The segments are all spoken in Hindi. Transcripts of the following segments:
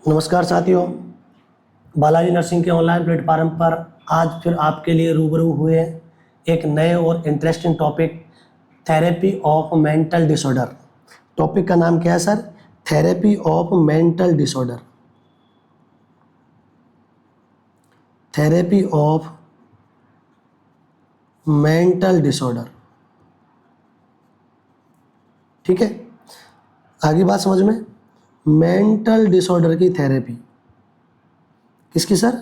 नमस्कार साथियों, बालाजी नर्सिंग के ऑनलाइन प्लेटफॉर्म पर आज फिर आपके लिए रूबरू हुए एक नए और interesting topic, therapy of mental disorder. Topic का नाम क्या है sir? Therapy of mental disorder. Therapy of mental disorder. ठीक है, आगे बात समझ में। मेंटल डिसऑर्डर की थेरेपी किसकी सर?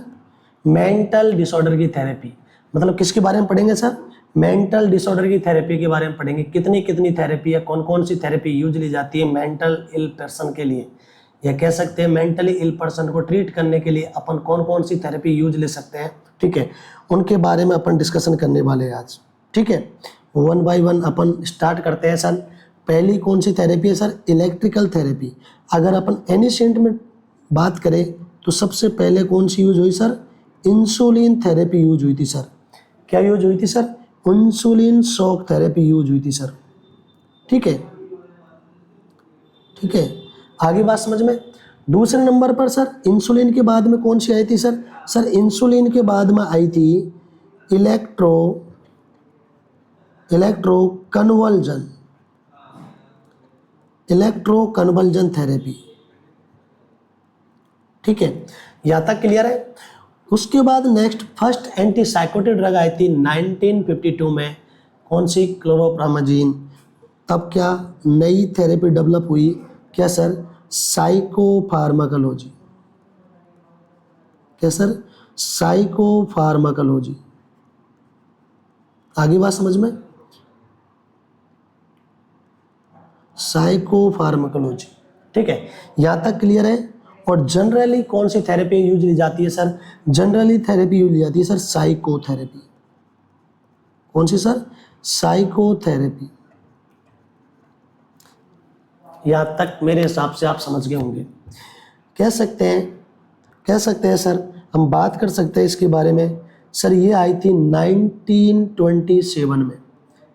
मेंटल डिसऑर्डर की थेरेपी मतलब किसके बारे में पढ़ेंगे सर? मेंटल डिसऑर्डर की थेरेपी के बारे में पढ़ेंगे। कितनी कितनी थेरेपी है, कौन कौन सी थेरेपी यूज ली जाती है मेंटल इल पर्सन के लिए, या कह सकते हैं मेंटली इल पर्सन को ट्रीट करने के लिए अपन कौन कौन सी थेरेपी यूज ले सकते हैं। ठीक है, उनके बारे में अपन डिस्कशन करने वाले हैं आज। ठीक है, one by one upon start करते हैं सर। पहली कौन सी थेरेपी है सर? Electrical therapy. अगर अपन एनिशिएंट में बात करें तो सबसे पहले कौन सी यूज हुई सर? इंसुलिन थेरेपी यूज हुई थी सर। क्या यूज हुई थी sir? Insulin shock therapy use हुई थी सर। ठीक है, ठीक है, आगे बात समझ में। दूसरे नंबर पर सर इंसुलिन के बाद में कौन सी आई थी सर? सर इंसुलिन के बाद में आई थी इलेक्ट्रो कन्वर्जन थेरेपी। ठीक है, यहाँ तक क्लियर है। उसके बाद नेक्स्ट फर्स्ट एंटीसाइकोटिक ड्रग आई थी 1952 में, कौन सी? क्लोरोप्रामाजीन। तब क्या नई थेरेपी डेवलप हुई? क्या सर? साइकोफार्माकोलॉजी। क्या सर? साइकोफार्माकोलॉजी। आगे बात समझ में। साइकोफार्माकोलॉजी। ठीक है, यहाँ तक क्लियर है। और जनरली कौन सी थेरेपी यूज ली जाती है सर? जनरली थेरेपी यूज ली जाती है सर साइकोथेरेपी। कौन सी सर? साइकोथेरेपी। यहाँ तक मेरे हिसाब से आप समझ गए होंगे। कह सकते हैं सर, हम बात कर सकते हैं इसके बारे में। सर ये आई थी 1927 में।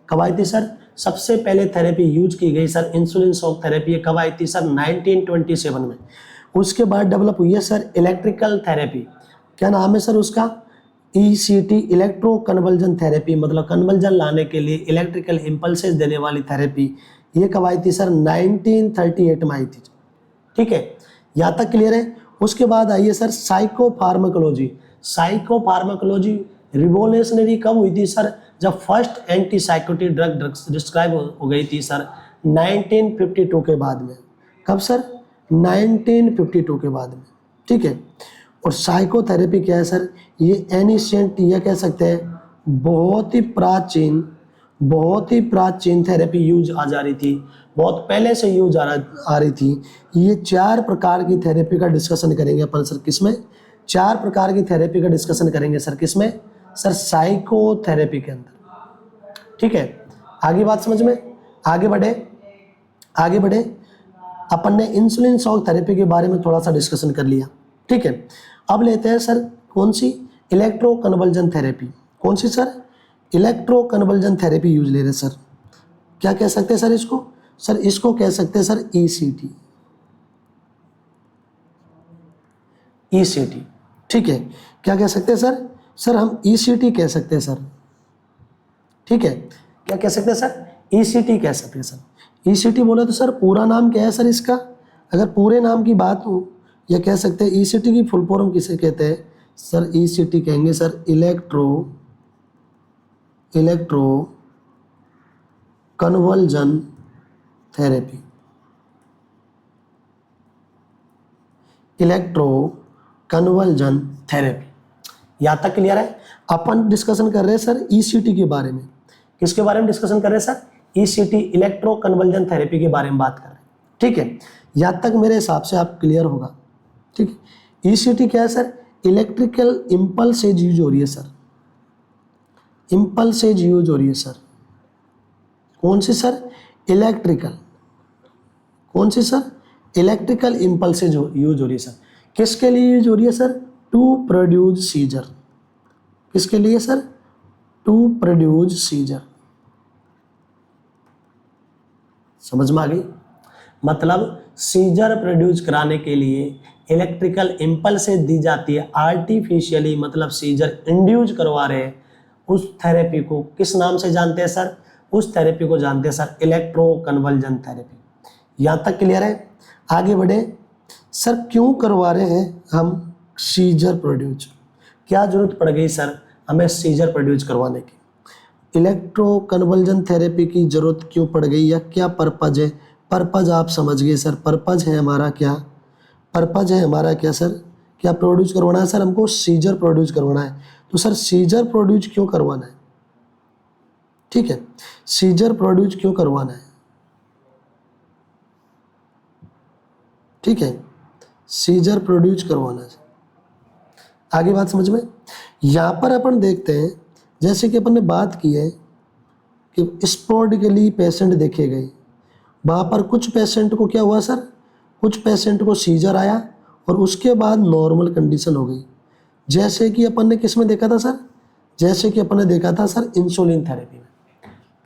कब आई थी सर? सबसे पहले थेरेपी यूज की गई सर इंसुलिन शॉक थेरेपी। कब आई थी सर? 1927 में। उसके बाद डेवलप हुई है सर इलेक्ट्रिकल थेरेपी। क्या नाम है सर उसका? ECT, electro conversion therapy. मतलब कन्वर्जन लाने के लिए इलेक्ट्रिकल इम्पल्सेस देने वाली थेरेपी। ये कब आई थी सर? 1938 में आई थी। ठीक है, यहाँ तक क्लियर है। उसके बाद आई है सर साइकोफार्माकोलॉजी। साइकोफार्माकोलॉजी रिवोल्यूशनरी कब हुई थी सर? जब फर्स्ट एंटीसाइकोटिक ड्रग डिस्क्राइब हो गई थी सर 1952 के बाद में। कब सर? 1952 के बाद में। ठीक है, और साइकोथेरेपी क्या है सर? ये एनिशिएंट, या कह सकते हैं बहुत ही प्राचीन थेरेपी यूज आ जा रही थी, बहुत पहले से यूज आ रही थी। ये 4 प्रकार की थेरेपी का डिस्कशन करेंगे अपन सर। किसमें? 4 प्रकार की थेरेपी का डिस्कशन करेंगे सर। किसमें सर? साइकोथेरेपी के अंदर। ठीक है, आगे बात समझ में। आगे बढ़े। अपन ने इंसुलिन शॉक थेरेपी के बारे में थोड़ा सा डिस्कशन कर लिया। ठीक है, अब लेते हैं सर कौन सी? Electro conversion therapy. कौन सी sir? Electro conversion therapy use ले रहे सर। क्या कह सकते हैं सर इसको? सर इसको कह सकते हैं सर ECT। ठीक है, क्या कह सकते हैं सर? सर हम ECT कह सकते हैं सर। ठीक है, क्या कह सकते हैं सर? ECT कह सकते हैं सर। ECT बोले तो सर पूरा नाम क्या है सर इसका? अगर पूरे नाम की बात हो, या कह सकते हैं ECT की फुल फॉर्म किसे कहते हैं सर? ECT कहेंगे sir electro conversion therapy. Electro conversion therapy. यहाँ तक क्लियर है। अपन डिस्कशन कर रहे हैं सर ECT के बारे में। किसके बारे में डिस्कशन कर रहे हैं sir? ECT, electro conversion therapy के बारे में बात कर रहे हैं। ठीक है, यहाँ तक मेरे हिसाब से आप क्लियर होगा। ठीक है, ECT क्या है सर? इलेक्ट्रिकल इम्पल्सेज यूज हो रही है सर। इम्पल्सेज यूज हो रही है सर। कौन सी सर? इलेक्ट्रिकल। कौन सी सर? इलेक्ट्रिकल इम्पल्सेज यूज हो रही है सर। किसके लिए यूज हो रही है सर? To produce scissor. किसके लिए सर? To produce scissor. समझ में आ गई? मतलब सीजर प्रोड्यूस कराने के लिए इलेक्ट्रिकल इम्पल्स से दी जाती है आर्टिफिशियली, मतलब सीजर इंड्यूस करवा रहे हैं, उस थेरेपी को किस नाम से जानते हैं सर? उस थेरेपी को जानते हैं सर इलेक्ट्रो कन्वर्जन थेरेपी। यहाँ तक क्लियर है? आगे बढ़े सर, क्यों करवा रहे हैं हम सीजर प्रोड्यूस? क्या जरूरत पड़ गई सर हमें सीजर प्रोड्यूस करवाने की? इलेक्ट्रो कन्वर्जन थेरेपी की जरूरत क्यों पड़ गई या क्या पर्पज है? पर्पज आप समझ गए सर, पर्पज है हमारा क्या? पर्पज है हमारा क्या सर? क्या प्रोड्यूस करवाना है सर हमको? सीजर प्रोड्यूस करवाना है। तो सर सीजर प्रोड्यूस क्यों करवाना है? ठीक है, सीजर प्रोड्यूस क्यों करवाना है? ठीक है, सीजर प्रोड्यूस करवाना है। आगे बात समझ में? यहाँ पर अपन देखते हैं, जैसे कि अपन ने बात की है कि स्पोरेडिकली पेशेंट देखे गए, वहाँ पर कुछ पेशेंट को क्या हुआ सर? कुछ पेशेंट को सीजर आया और उसके बाद नॉर्मल कंडीशन हो गई। जैसे कि अपन ने किस में देखा था सर? जैसे कि अपन ने देखा था सर इंसुलिन थेरेपी में।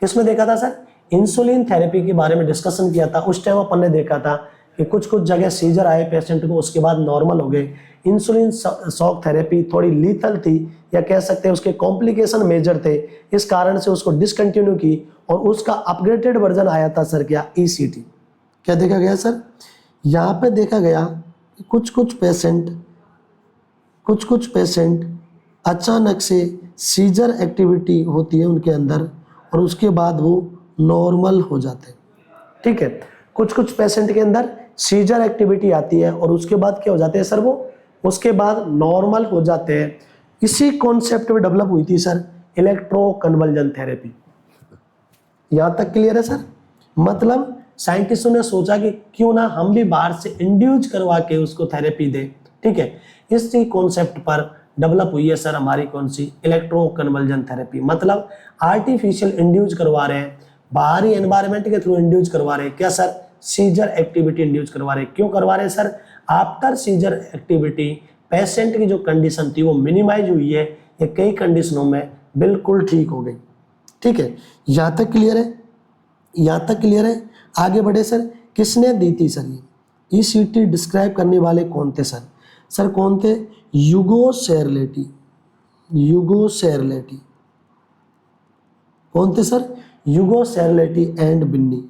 किस में देखा था सर? इंसुलिन थेरेपी के बारे में डिस्कशन किया था। उस टाइम अपन ने देखा था कि कुछ कुछ जगह सीजर आए पेशेंट को, उसके बाद नॉर्मल हो गए। इंसुलिन शॉक थेरेपी थोड़ी लीथल थी, या कह सकते हैं उसके कॉम्प्लिकेशन मेजर थे, इस कारण से उसको डिसकंटिन्यू की और उसका अपग्रेडेड वर्जन आया था सर क्या? ईसीटी। क्या देखा गया सर? यहाँ पे देखा गया कि कुछ कुछ पेशेंट अचानक से सीजर एक्टिविटी होती है उनके अंदर और उसके बाद वो नॉर्मल हो जाते हैं। ठीक है, कुछ पेशेंट के अंदर सीजर एक्टिविटी आती है और उसके बाद क्या हो जाते हैं सर? वो उसके बाद नॉर्मल हो जाते हैं। इसी कॉन्सेप्ट में डेवलप हुई थी सर इलेक्ट्रो कन्वर्जन थेरेपी। यहां तक क्लियर है सर? मतलब साइंटिस्टों ने सोचा कि क्यों ना हम भी बाहर से इंड्यूस करवा के उसको थेरेपी दें। ठीक है, इसी कॉन्सेप्ट पर डेवलप हुई है सर हमारी कौन सी? Electro conversion therapy. मतलब आर्टिफिशियल इंड्यूस करवा रहे हैं, बाहरी एनवायरनमेंट के थ्रू इंड्यूस करवा रहे हैं। क्या सर? सीजर एक्टिविटी इंड्यूस करवा रहे हैं। क्यों करवा रहे हैं sir? After seizure activity patient की जो कंडीशन थी वो मिनिमाइज हुई है, ये कई कंडीशनों में बिल्कुल ठीक हो गई। ठीक है, यहाँ तक क्लियर है? यहाँ तक क्लियर है? आगे बढ़े सर, किसने दी थी सर ये ईसीटी? डिस्क्राइब करने वाले कौन थे सर? सर कौन थे? यूगो सेरलेटी। यूगो सेरलेटी कौन थे सर? Ugo Cerletti and Bini.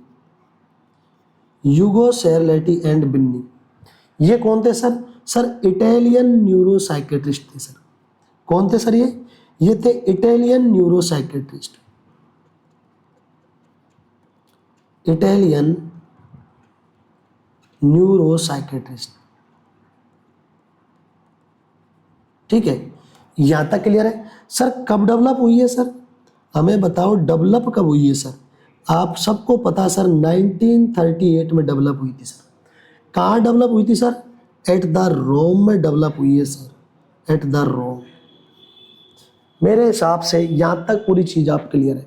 Ugo Cerletti and Bini ये कौन थे सर? सर इटालियन न्यूरोसाइकेट्रिस्ट थे सर। कौन थे सर ये थे इटालियन न्यूरोसाइकेट्रिस्ट। Italian neuropsychiatrist. ठीक है, यहां तक क्लियर है? सर कब डेवलप हुई है सर? हमें बताओ डेवलप कब हुई है सर? आप सबको पता सर 1938 में डेवलप हुई थी सर। कहाँ डेवलप हुई थी सर? एट द रोम में डेवलप हुई है सर, एट द रोम। मेरे हिसाब से यहाँ तक पूरी चीज़ आप क्लियर है।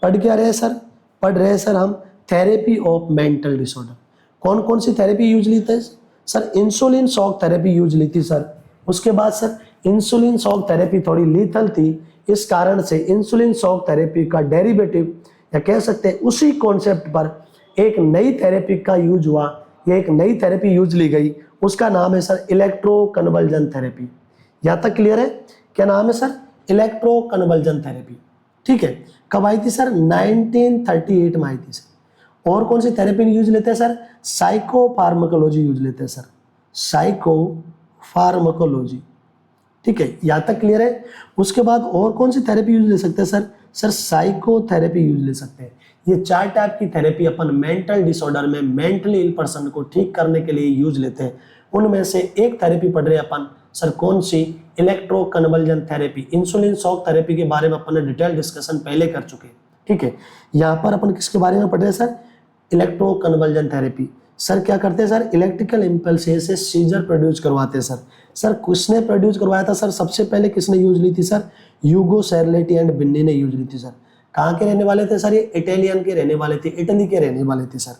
पढ़ क्या रहे सर? पढ़ रहे सर हम थेरेपी ऑफ मेंटल डिसऑर्डर। कौन कौन सी थेरेपी यूज ली थी sir? Insulin shock therapy use ली थी सर। उसके बाद सर इंसुलिन शॉक थेरेपी थोड़ी लीथल थी, इस कारण से इंसुलिन शॉक थेरेपी का डेरिवेटिव या कह सकते हैं उसी कॉन्सेप्ट पर एक नई थेरेपी का यूज हुआ, या एक नई थेरेपी यूज ली गई, उसका नाम है सर इलेक्ट्रो कन्वर्जन थेरेपी। यहाँ तक क्लियर है? क्या नाम है सर? Electro conversion therapy. ठीक है, कब आई थी सर? 1938 में आई थी सर। और कौन सी थेरेपी यूज लेते हैं सर? साइको फार्माकोलॉजी यूज लेते हैं सर, साइको फार्माकोलॉजी। ठीक है, यहाँ तक क्लियर है? उसके बाद और कौन सी थेरेपी यूज ले सकते हैं सर? सर साइकोथेरेपी यूज ले सकते हैं। ये 4 टाइप की थेरेपी अपन मेंटल डिसऑर्डर में मेंटली इल पर्सन को ठीक करने के लिए यूज लेते हैं। उनमें से एक थेरेपी पढ़ रहे हैं अपन सर, कौन सी? Electro conversion therapy. Insulin shock therapy के बारे में अपन ने डिटेल डिस्कशन पहले कर चुके हैं। ठीक है, यहाँ पर अपन किसके बारे में पढ़ रहे हैं sir? Electro conversion therapy. Sir क्या करते हैं सर? इलेक्ट्रिकल इम्पल्स से सीजर प्रोड्यूस करवाते हैं सर। सर किसने प्रोड्यूस करवाया था सर? सबसे पहले किसने यूज ली थी sir? Ugo Cerletti and Binni ने यूज ली थी सर। कहाँ के रहने वाले थे सर? ये इटालियन के रहने वाले थे, इटली के रहने वाले थे सर।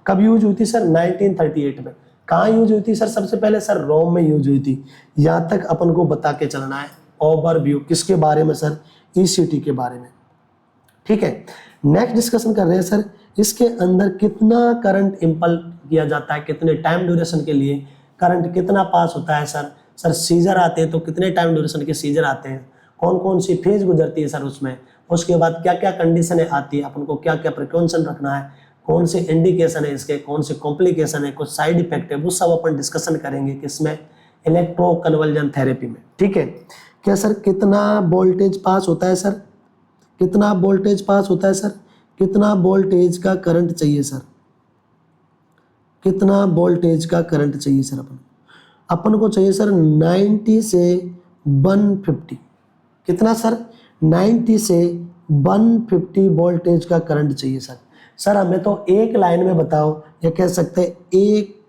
कब यूज हुई थी सर? 1938 में। कहाँ यूज हुई थी सर? सबसे पहले सर रोम में यूज हुई थी। यहाँ तक अपन को बता के चलना है ओवरव्यू। किसके बारे में सर? ईसीटी के बारे में। ठीक है, नेक्स्ट डिस्कशन कर रहे हैं सर, इसके अंदर कितना करंट इंपल किया जाता है, कितने टाइम ड्यूरेशन के लिए, करंट कितना पास होता है सर? सर सीजर आते हैं तो कितने टाइम ड्यूरेशन के सीजर आते हैं, कौन कौन सी फेज गुजरती है सर उसमें, उसके बाद क्या क्या कंडीशनें आती है, अपन को क्या क्या प्रिकॉशन रखना है, कौन से इंडिकेशन है इसके, कौन से कॉम्प्लिकेशन है, कुछ साइड इफेक्ट है, वो सब अपन डिस्कशन करेंगे किसमें, इलेक्ट्रो कन्वर्जन थेरेपी में। ठीक है, क्या सर कितना वोल्टेज पास होता है सर, कितना वोल्टेज पास होता है सर, कितना वोल्टेज का करंट चाहिए सर, कितना वोल्टेज का करंट चाहिए सर, अपन को चाहिए सर 90 से 150, कितना सर 90 से 150 वोल्टेज का करंट चाहिए सर। सर हमें तो एक लाइन में बताओ, या कह सकते हैं एक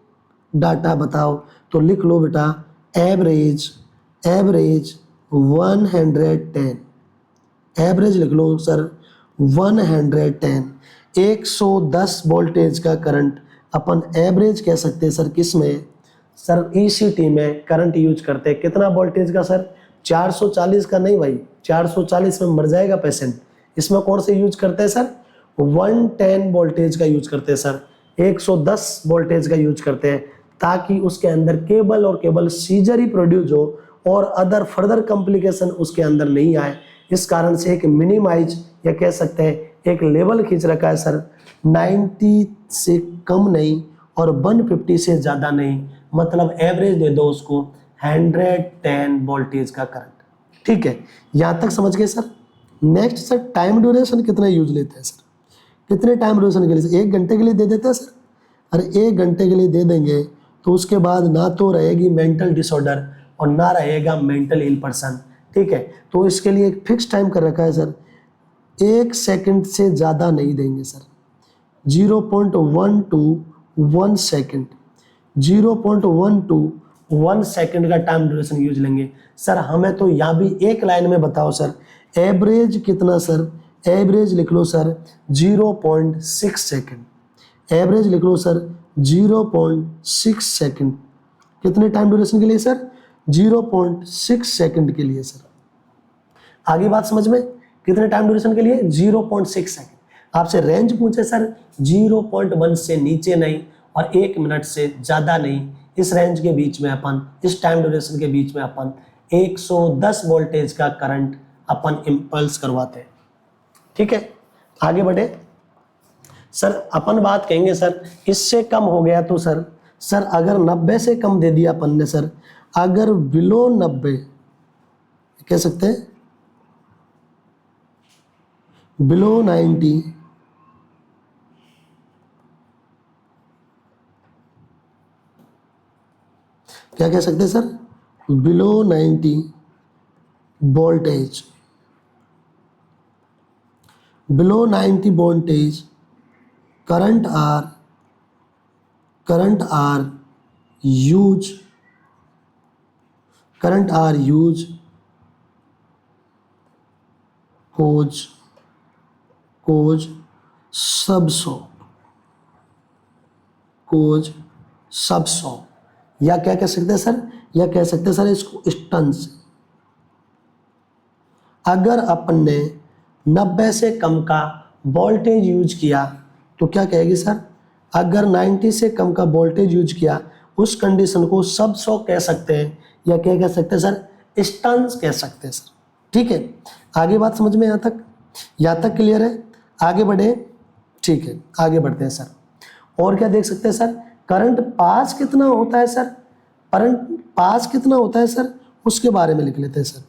डाटा बताओ, तो लिख लो बेटा एवरेज 110, एवरेज लिख लो सर 110, 110 वोल्टेज का करंट अपन एवरेज कह सकते हैं सर किस में, सर ईसीटी में करंट यूज करते हैं। कितना वोल्टेज का सर, 440 का नहीं भाई, 440 में मर जाएगा पेशेंट। इसमें कौन से यूज करते हैं सर, 110 वोल्टेज का यूज करते हैं सर, 110 वोल्टेज का यूज करते हैं, ताकि उसके अंदर केवल और केवल सीजर ही प्रोड्यूस हो और अदर फर्दर कॉम्प्लिकेशन उसके अंदर नहीं आए। इस कारण से एक मिनिमाइज या कह सकते हैं एक लेवल खींच रखा है सर, 90 से कम नहीं और 150 से ज़्यादा नहीं, मतलब एवरेज दे दो उसको 110 वोल्टेज का करंट। ठीक है, यहाँ तक समझ गए sir. Next sir time duration कितना यूज लेते हैं सर, कितने टाइम ड्यूरेशन के लिए, 1 घंटे के लिए दे देते हैं सर। अरे 1 घंटे के लिए दे देंगे तो उसके बाद ना तो रहेगी मेंटल डिसऑर्डर और ना रहेगा मेंटल इल पर्सन। ठीक है, तो इसके लिए एक फिक्स टाइम कर रखा है सर, 1 सेकंड से ज़्यादा नहीं देंगे सर, 0.121 सेकंड, 0.121 सेकंड का टाइम ड्यूरेशन यूज लेंगे सर। हमें तो यहाँ भी एक लाइन में बताओ सर एवरेज कितना सर, एवरेज लिख लो सर 0.6 सेकंड, एवरेज लिख लो सर 0.6 सेकंड, कितने टाइम ड्यूरेशन के लिए सर, 0.6 सेकंड के लिए सर। आगे बात समझ में, कितने टाइम ड्यूरेशन के लिए, 0.6 सेकंड। आपसे रेंज पूछे सर 0.1 से नीचे नहीं और 1 मिनट से ज़्यादा नहीं, इस रेंज के बीच में अपन, इस टाइम ड्यूरेशन के बीच में अपन 110 वोल्टेज का करंट अपन इम्पल्स करवाते हैं। ठीक है, आगे बढ़े सर। अपन बात कहेंगे सर इससे कम हो गया तो सर, अगर 90 से कम दे दिया अपन ने सर, अगर बिलो 90 कह सकते हैं, बिलो 90, क्या कह सकते हैं sir, below 90 voltage, below 90 voltage current are use कोज सबसो, या क्या कह सकते हैं सर, या कह सकते हैं सर इसको स्टन्स। अगर अपन ने 90 से कम का वोल्टेज यूज किया तो क्या कहेगी सर, अगर 90 से कम का वोल्टेज यूज किया उस कंडीशन को सबसो कह सकते हैं, या क्या कह सकते हैं सर, स्टन्स कह सकते हैं सर। ठीक है, आगे बात समझ में, यहाँ तक क्लियर है, आगे बढ़े। ठीक है, आगे बढ़ते हैं सर। और क्या देख सकते हैं सर, करंट पास कितना होता है सर, करंट पास कितना होता है सर, उसके बारे में लिख लेते हैं सर।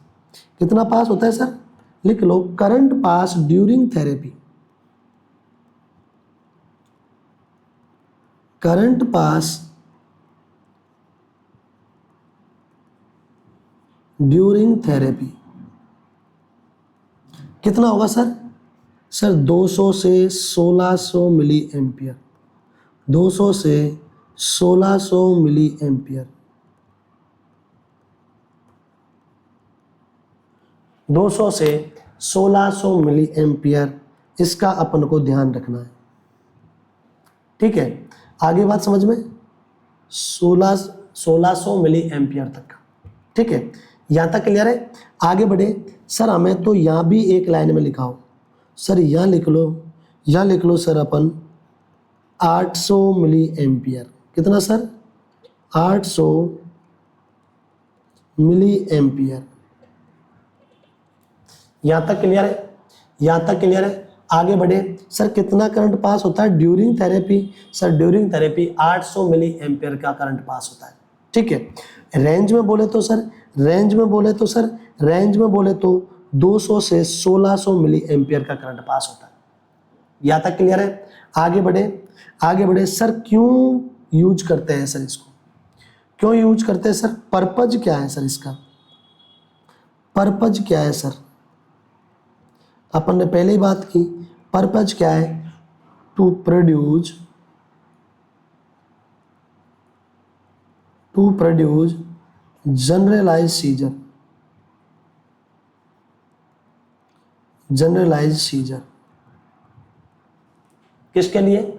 कितना पास होता है सर, लिख लो current pass during therapy, current pass during therapy कितना होगा सर, 200 से 1600 मिली एम्पियर, 200 से 1600 मिली एम्पियर, 200 से 1600 मिली एम्पियर, इसका अपन को ध्यान रखना है। ठीक है, आगे बात समझ में, 1600 मिली एम्पियर तक का। ठीक है, यहाँ तक क्लियर है। आगे बढ़े सर, हमें तो यहाँ भी एक लाइन में लिखा हो सर, यहाँ लिख लो सर अपन 800 मिली एम्पियर, कितना सर, 800 मिली एम्पियर। यहां तक क्लियर है? यहां तक क्लियर है? आगे बढ़े सर, कितना करंट पास होता है during therapy? Sir during therapy 800 milliampere का करंट पास होता है। ठीक है। रेंज में बोले तो सर, रेंज में बोले तो 200 से 1600 मिली एम्पियर का करंट पास होता है। यहाँ तक क्लियर है? आगे बढ़े सर, क्यों यूज करते हैं सर इसको? क्यों यूज करते हैं सर? पर्पज क्या है सर इसका? पर्पज क्या है सर? अपन ने पहले ही बात की, पर्पज क्या है? To produce generalise seizure. किसके लिए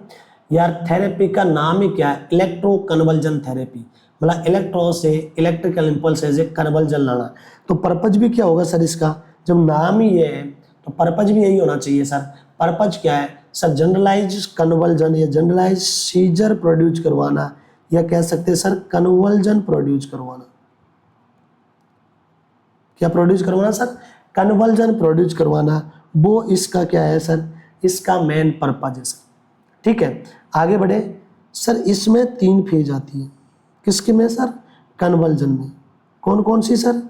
यार? थेरेपी का नाम ही क्या है? इलेक्ट्रो कन्वर्जन थेरेपी, मतलब इलेक्ट्रो से इलेक्ट्रिकल इंपल्स से कन्वर्जन लाना। तो पर्पज भी क्या होगा सर इसका? जब नाम ही ये है तो पर्पज भी यही होना चाहिए सर। पर्पज क्या है सर? जनरलाइज कन्वर्जन या जनरलाइज सीजर प्रोड्यूस करवाना, या कह सकते हैं सर कन्वर्जन प्रोड्यूस करवाना। क्या प्रोड्यूस करवाना सर? कन्वर्जन प्रोड्यूस करवाना, वो इसका क्या है सर? इसका मेन पर्पज है सर। ठीक है। आगे बढ़े सर, इसमें 3 फेज आती है। किसके में सर? कन्वर्जन में। कौन कौन सी सर?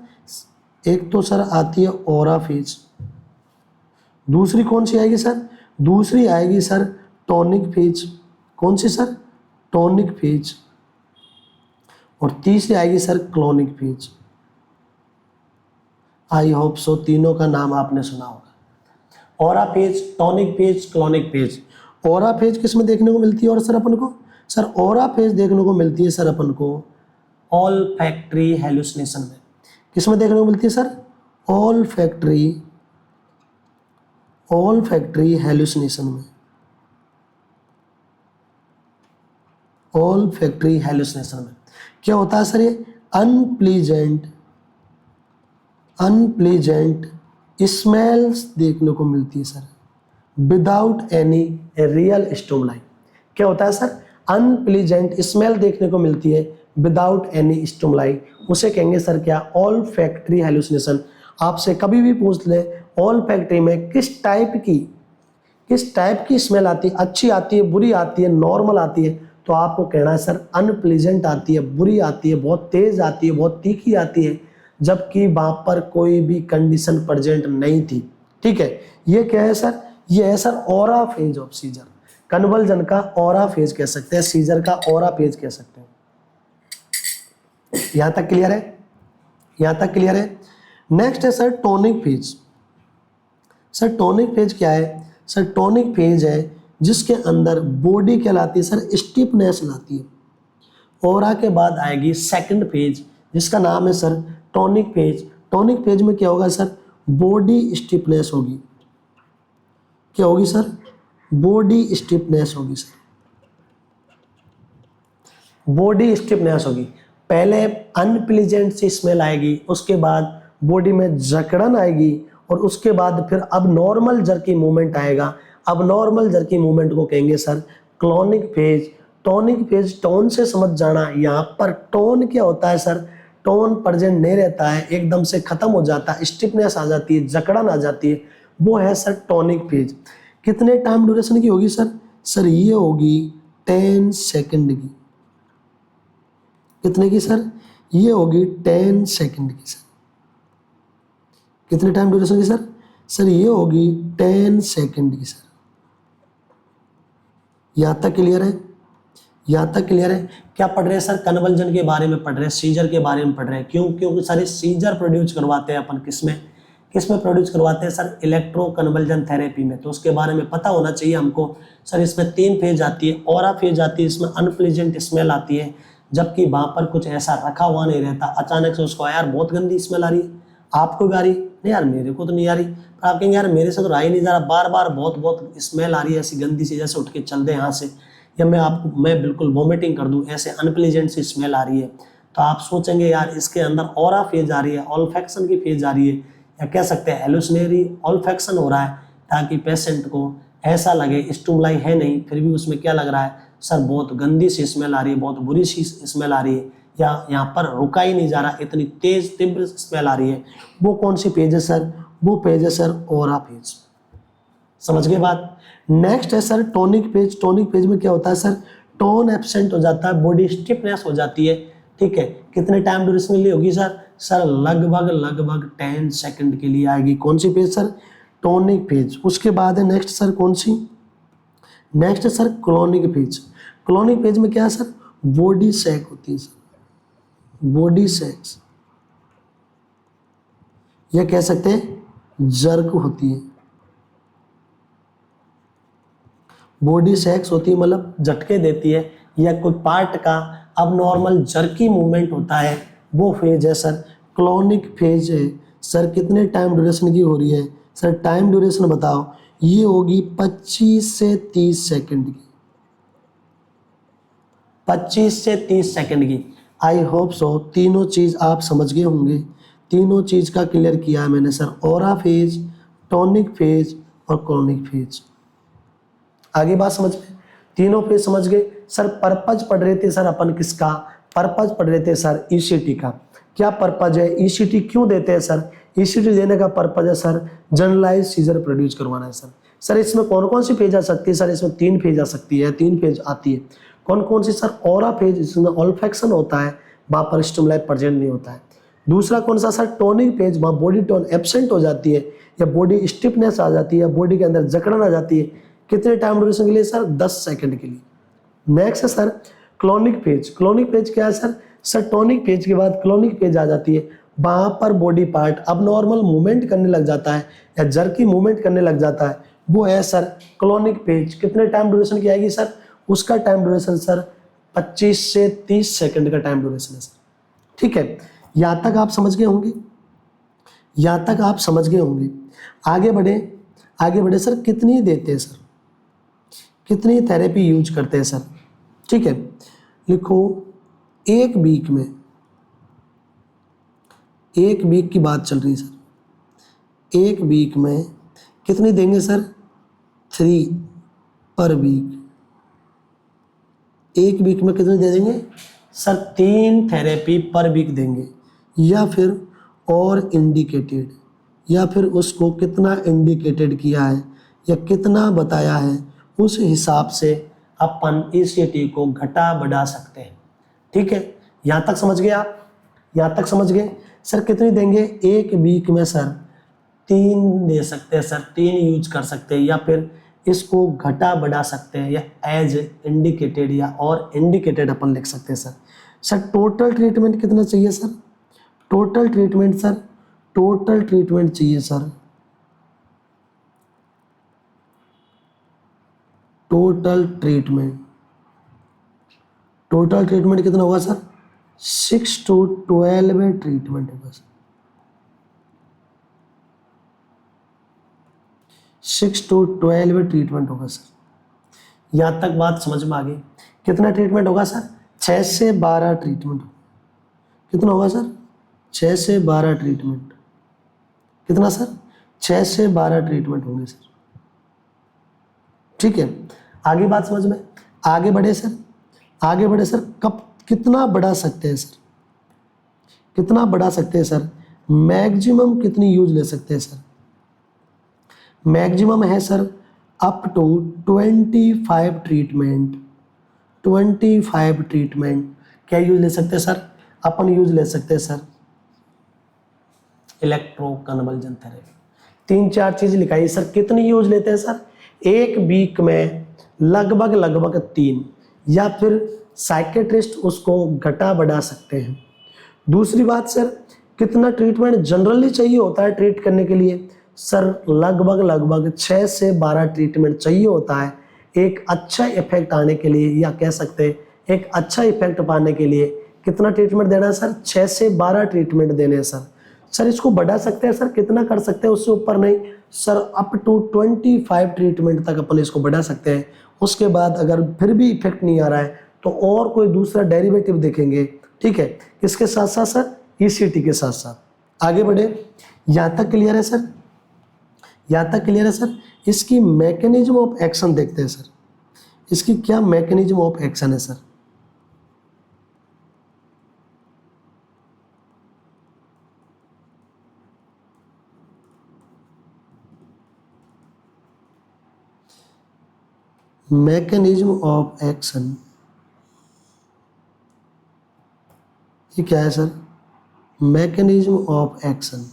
एक तो सर आती है ओरा फेज। दूसरी कौन सी आएगी सर? दूसरी आएगी सर टॉनिक फेज। कौन सी सर? Tonic phase. और तीसरी आएगी sir clonic phase. I hope so तीनों का नाम आपने सुना होगा। Aura phase, tonic phase, clonic phase. Aura phase किस में देखने को मिलती है और सर अपन को? सर ओरा फेज देखने को मिलती है सर अपन को ऑल्फैक्टरी हेलुसिनेशन में। किस में देखने को मिलती है सर? ऑल्फैक्टरी हेलुसिनेशन में। ऑल्फैक्टरी हेलुसिनेशन में क्या होता है सर? ये अनप्लीजेंट स्मेल्स देखने को मिलती है sir without any real stimuli. क्या होता है सर? अनप्लीजेंट स्मेल देखने को मिलती है विदाउट एनी स्टिमुलाई, उसे कहेंगे सर क्या? Olfactory hallucination. आपसे कभी भी पूछ ले ऑल्फैक्टरी में किस टाइप की स्मेल आती है, अच्छी आती है, बुरी आती है, नॉर्मल आती है, तो आपको कहना है सर अनप्लीजेंट आती है, बुरी आती है, बहुत तेज आती है, बहुत तीखी आती है, जबकि वहां पर कोई भी कंडीशन प्रेजेंट नहीं थी। ठीक है। ये क्या है सर? ये है sir aura phase of seizure. Conversion का ओरा फेज कह सकते हैं, सीजर का ओरा फेज कह सकते हैं। यहां तक क्लियर है? यहां तक क्लियर है? नेक्स्ट है sir tonic phase. Sir tonic phase क्या है? सर टॉनिक फेज है जिसके अंदर बॉडी क्या लाती है सर? स्टिफनेस लाती है। ओरा के बाद आएगी सेकंड फेज जिसका नाम है sir tonic phase. Tonic phase में क्या होगा सर? बॉडी स्टिफनेस होगी। क्या होगी सर? बॉडी स्टिफनेस होगी सर। बॉडी स्टिफनेस होगी। पहले अनप्लीजेंट सी स्मेल आएगी, उसके बाद बॉडी में जकड़न आएगी, और उसके बाद फिर अब नॉर्मल जर्की मूवमेंट आएगा। अब नॉर्मल जर्की मूवमेंट को कहेंगे sir clonic phase. Tonic phase, tone से समझ जाना, यहाँ पर टोन क्या होता है सर? टोन प्रेजेंट नहीं रहता है, एकदम से खत्म हो जाता है, स्टिफनेस आ जाती है, जकड़न आ जाती है, वो है सर टॉनिक फेज। कितने टाइम ड्यूरेशन की होगी सर? सर ये होगी 10 सेकंड की। कितने की सर? ये होगी 10 सेकंड की सर। कितने टाइम ड्यूरेशन की सर? सर ये होगी 10 सेकंड की सर। यहाँ तक क्लियर है? यहाँ तक क्लियर है? क्या पढ़ रहे हैं सर? कन्वर्जन के बारे में पढ़ रहे हैं, सीजर के बारे में पढ़ रहे हैं। क्यों? क्योंकि सारे सीजर प्रोड्यूस करवाते हैं अपन किसमें प्रोड्यूस करवाते हैं सर? इलेक्ट्रो कन्वर्जन थेरेपी में। तो उसके बारे में पता होना चाहिए हमको। सर इसमें 3 फेज आती है। ओरा फेज आती है, इसमें अनप्लीजेंट स्मेल आती है, जबकि वहां पर कुछ ऐसा रखा हुआ नहीं रहता। अचानक से उसको यार बहुत गंदी स्मेल आ रही है, आपको भी आ रही नहीं यार? मेरे को तो नहीं आ रही। पर आप कहेंगे यार मेरे से तो रहा ही नहीं जा रहा, बार बार बहुत स्मेल आ रही है ऐसी गंदी सी, जैसे उठ के चल दे यहाँ से, या मैं बिल्कुल वॉमिटिंग कर दूं, ऐसे अनप्लीजेंट सी स्मेल आ रही है। तो आप सोचेंगे यार इसके अंदर ओरा फेज आ रही है, ऑल्फैक्शन की फेज आ रही है, या कह सकते हैं हेलुसिनेरी ऑल्फैक्शन हो रहा है, ताकि पेशेंट को ऐसा लगे स्टिमुलाई है नहीं, फिर भी उसमें क्या लग रहा है सर? बहुत गंदी सी स्मेल आ रही है, बहुत बुरी सी स्मेल आ रही है। या यहाँ पर रुका ही नहीं जा रहा, इतनी तेज तीव्र स्मेल आ रही है, वो कौन सी फेज है सर? वो फेज है सर ओरा फेज। समझ गए बात? नेक्स्ट है sir tonic phase. Tonic phase में क्या होता है सर? टोन एब्सेंट हो जाता है, बॉडी स्टिफनेस हो जाती है। ठीक है, कितने टाइम ड्यूरेशन के लिए होगी सर? सर लगभग 10 सेकंड के लिए आएगी। कौन सी फेज सर? Tonic phase. उसके बाद है नेक्स्ट सर कौन सी? नेक्स्ट है sir clonic phase. Clonic phase में क्या है सर? बॉडी सैक होती है सर, बॉडी सैक्स, यह कह सकते हैं जर्क होती है। बॉडी सैक्स होती है मतलब झटके देती है, या कोई पार्ट का अब नॉर्मल जर्की मूवमेंट होता है, वो फेज है सर क्लोनिक फेज है। सर कितने टाइम ड्यूरेशन की हो रही है? सर टाइम ड्यूरेशन बताओ। ये होगी 25 से 30 सेकंड की, 25 से 30 सेकंड की। आई होप सो तीनों चीज़ आप समझ गए होंगे। तीनों चीज़ का क्लियर किया है मैंने sir, aura phase, tonic phase और क्लोनिक फेज। आगे बात समझ में? तीनों फेज समझ गए सर। पर्पज पढ़ रहे थे सर अपन किसका? पर्पज पढ़ रहे थे सर ईसीटी का। क्या पर्पज है? ईसीटी क्यों देते हैं सर? ईसीटी देने का पर्पज है सर जनरलाइज सीजर प्रोड्यूस करवाना है सर। सर इसमें कौन कौन सी फेज आ सकती है? सर इसमें 3 फेज आ सकती है, 3 फेज आती है। कौन कौन सी सर? ओरा फेज, इसमें ऑल्फैक्शन होता है, वहाँ पर स्टिमुलाई प्रेजेंट नहीं होता है। दूसरा कौन सा सर? टोनिक फेज, वहाँ बॉडी टोन एब्सेंट हो जाती है, या बॉडी स्टिफनेस आ जाती है, या बॉडी के अंदर जकड़न आ जाती है। कितने टाइम ड्यूरेशन के लिए सर? 10 सेकंड के लिए। नेक्स्ट है sir clonic phase. Clonic phase क्या है सर? सर टोनिक फेज के बाद क्लोनिक फेज आ जाती है, वहाँ पर बॉडी पार्ट अब नॉर्मल मूवमेंट करने लग जाता है, या जर्की मूवमेंट करने लग जाता है, वो है सर क्लोनिक फेज। कितने टाइम ड्यूरेशन की आएगी सर? उसका टाइम ड्यूरेशन सर 25 से 30 सेकंड का टाइम ड्यूरेशन है सर। ठीक है, यहाँ तक आप समझ गए होंगे, यहाँ तक आप समझ गए होंगे। आगे बढ़े, आगे बढ़े सर। कितनी देते हैं सर? कितनी थेरेपी यूज करते हैं सर? ठीक है, लिखो एक वीक में, एक वीक की बात चल रही है सर। एक वीक में कितनी देंगे सर? 3 पर वीक। एक वीक में कितनी दे देंगे सर? 3 थेरेपी पर वीक देंगे, या फिर और इंडिकेटेड, या फिर उसको कितना इंडिकेटेड किया है या कितना बताया है उस हिसाब से अपन ईसीटी को घटा बढ़ा सकते हैं। ठीक है, यहाँ तक समझ गए आप? यहाँ तक समझ गए सर? कितनी देंगे? एक वीक में सर 3 दे सकते हैं सर, 3 यूज कर सकते हैं, या फिर इसको घटा बढ़ा सकते हैं, या एज इंडिकेटेड या और इंडिकेटेड अपन लिख सकते हैं सर। सर टोटल ट्रीटमेंट कितना चाहिए sir? Total treatment sir, total treatment चाहिए sir, total treatment, total treatment कितना होगा सर? 6 to 12 ट्रीटमेंट होगा सर, 6 to 12 ट्रीटमेंट होगा सर। यहाँ तक बात समझ में आ गई? कितना ट्रीटमेंट होगा सर? 6 से 12 ट्रीटमेंट। कितना होगा सर? 6 से 12 ट्रीटमेंट। कितना सर? 6 से 12 ट्रीटमेंट होंगे सर। ठीक है, आगे बात समझ में? आगे बढ़े सर, आगे बढ़े सर। कब कितना बढ़ा सकते हैं सर? कितना बढ़ा सकते हैं सर? मैक्सिमम कितनी यूज ले सकते हैं सर? मैक्सिमम है sir up to 25 treatment. 25 treatment क्या यूज ले सकते हैं सर? अपन यूज ले सकते हैं सर इलेक्ट्रो कन्वर्जन थेरेपी। 3-4 चीज लिखाई सर। कितनी यूज लेते हैं सर? एक वीक में लगभग 3, या फिर साइकेट्रिस्ट उसको घटा बढ़ा सकते हैं। दूसरी बात सर, कितना ट्रीटमेंट जनरली चाहिए होता है ट्रीट करने के लिए? सर लगभग 6 से 12 ट्रीटमेंट चाहिए होता है एक अच्छा इफेक्ट आने के लिए, या कह सकते हैं एक अच्छा इफेक्ट पाने के लिए। कितना ट्रीटमेंट देना है सर? 6 से 12 ट्रीटमेंट देने हैं सर। सर इसको बढ़ा सकते हैं सर? कितना कर सकते हैं? उससे ऊपर नहीं सर, अप टू 25 ट्रीटमेंट तक अपन इसको बढ़ा सकते हैं। उसके बाद अगर फिर भी इफेक्ट नहीं आ रहा है तो और कोई दूसरा डेरिवेटिव देखेंगे। ठीक है, किसके साथ साथ सर? ईसीटी के साथ साथ। आगे बढ़े, यहाँ तक क्लियर है सर? यहाँ तक क्लियर है सर? इसकी मैकेनिज्म ऑफ एक्शन देखते हैं सर। इसकी क्या मैकेनिज्म ऑफ एक्शन है सर? मैकेनिज्म ऑफ एक्शन, ये क्या है सर? Mechanism of action.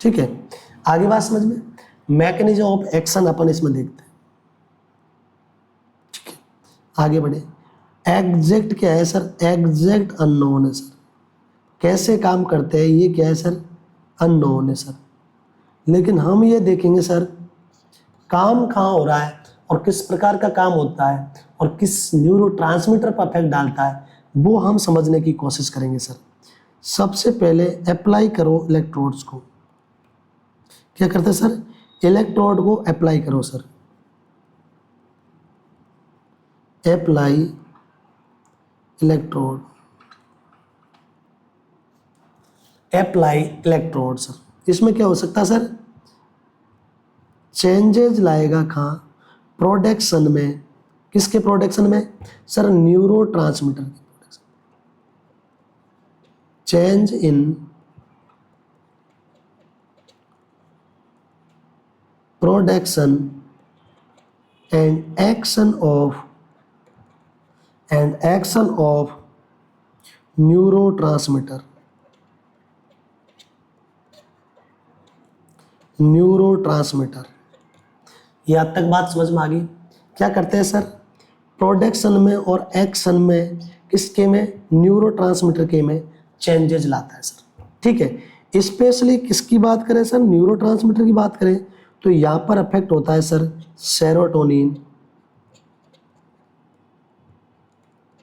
ठीक है, आगे बात समझ में। मैकेनिज्म ऑफ एक्शन अपन इसमें देखते हैं। ठीक है, आगे बढ़े। एग्जैक्ट क्या है सर? एग्जैक्ट अननोन है सर। कैसे काम करते हैं ये क्या है सर? अननोन है सर। लेकिन हम ये देखेंगे सर काम कहाँ हो रहा है और किस प्रकार का काम होता है और किस न्यूरोट्रांसमीटर पर इफेक्ट डालता है, वो हम समझने की कोशिश करेंगे सर। सबसे पहले अप्लाई करो इलेक्ट्रोड्स को। क्या करते हैं सर? इलेक्ट्रोड को अप्लाई करो sir. Apply electrode, apply electrode sir. इसमें क्या हो सकता है सर? चेंजेज लाएगा कहाँ? प्रोडक्शन में। किसके प्रोडक्शन में सर? न्यूरोट्रांसमीटर के production. Change in production and action of neurotransmitter. Neurotransmitter, यहाँ तक बात समझ में आ गई? क्या करते हैं सर? प्रोडक्शन में और एक्शन में, किसके में? न्यूरोट्रांसमीटर के में चेंजेस लाता है सर। ठीक है, स्पेशली किसकी बात करें सर? न्यूरोट्रांसमीटर की बात करें तो यहाँ पर अफेक्ट होता है सर सेरोटोनिन,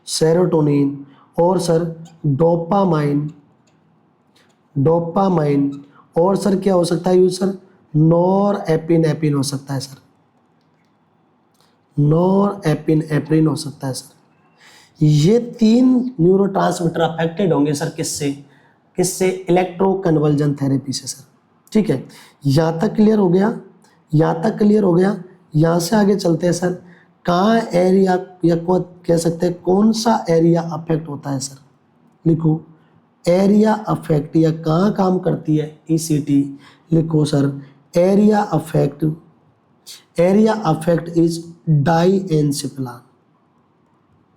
सेरोटोनिन और सर डोपामाइन, डोपामाइन और सर क्या हो सकता है यूज सर? नॉरएपिनेफ्रिन हो सकता है सर। नॉरएपिनेफ्रिन हो सकता है सर। ये 3 न्यूरोट्रांसमीटर अफेक्टेड होंगे सर किससे? किससे? इलेक्ट्रोकन्वर्जन थेरेपी से सर। ठीक है, यहाँ तक क्लियर हो गया? यहाँ तक क्लियर हो गया? यहाँ से आगे चलते हैं सर। कहाँ एरिया या को कह सकते हैं कौन सा एरिया अफेक्ट होता है सर? लिखो एरिया अफेक्ट, या कहाँ काम करती है ईसीटी? लिखो sir area affect, area affect is diencephalon,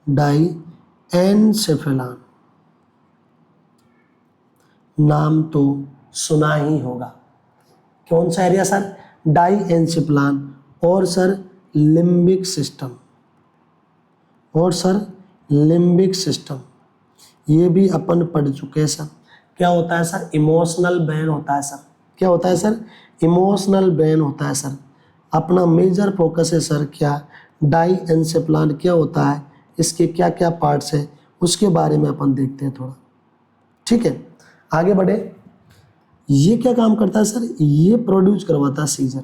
diencephalon नाम तो सुना ही होगा। कौन सा एरिया सर? डाईएन्सेफेलान और सर लिम्बिक सिस्टम, और सर लिम्बिक सिस्टम ये भी अपन पढ़ चुके हैं सर। क्या होता है सर? इमोशनल ब्रेन होता है सर। क्या होता है सर? इमोशनल ब्रेन होता है सर। अपना मेजर फोकस है सर क्या? डाईएन्सेफेलान क्या होता है, इसके क्या क्या पार्ट्स हैं, उसके बारे में अपन देखते हैं थोड़ा। ठीक है, आगे बढ़े। ये क्या काम करता है सर? ये प्रोड्यूस करवाता है सीजर,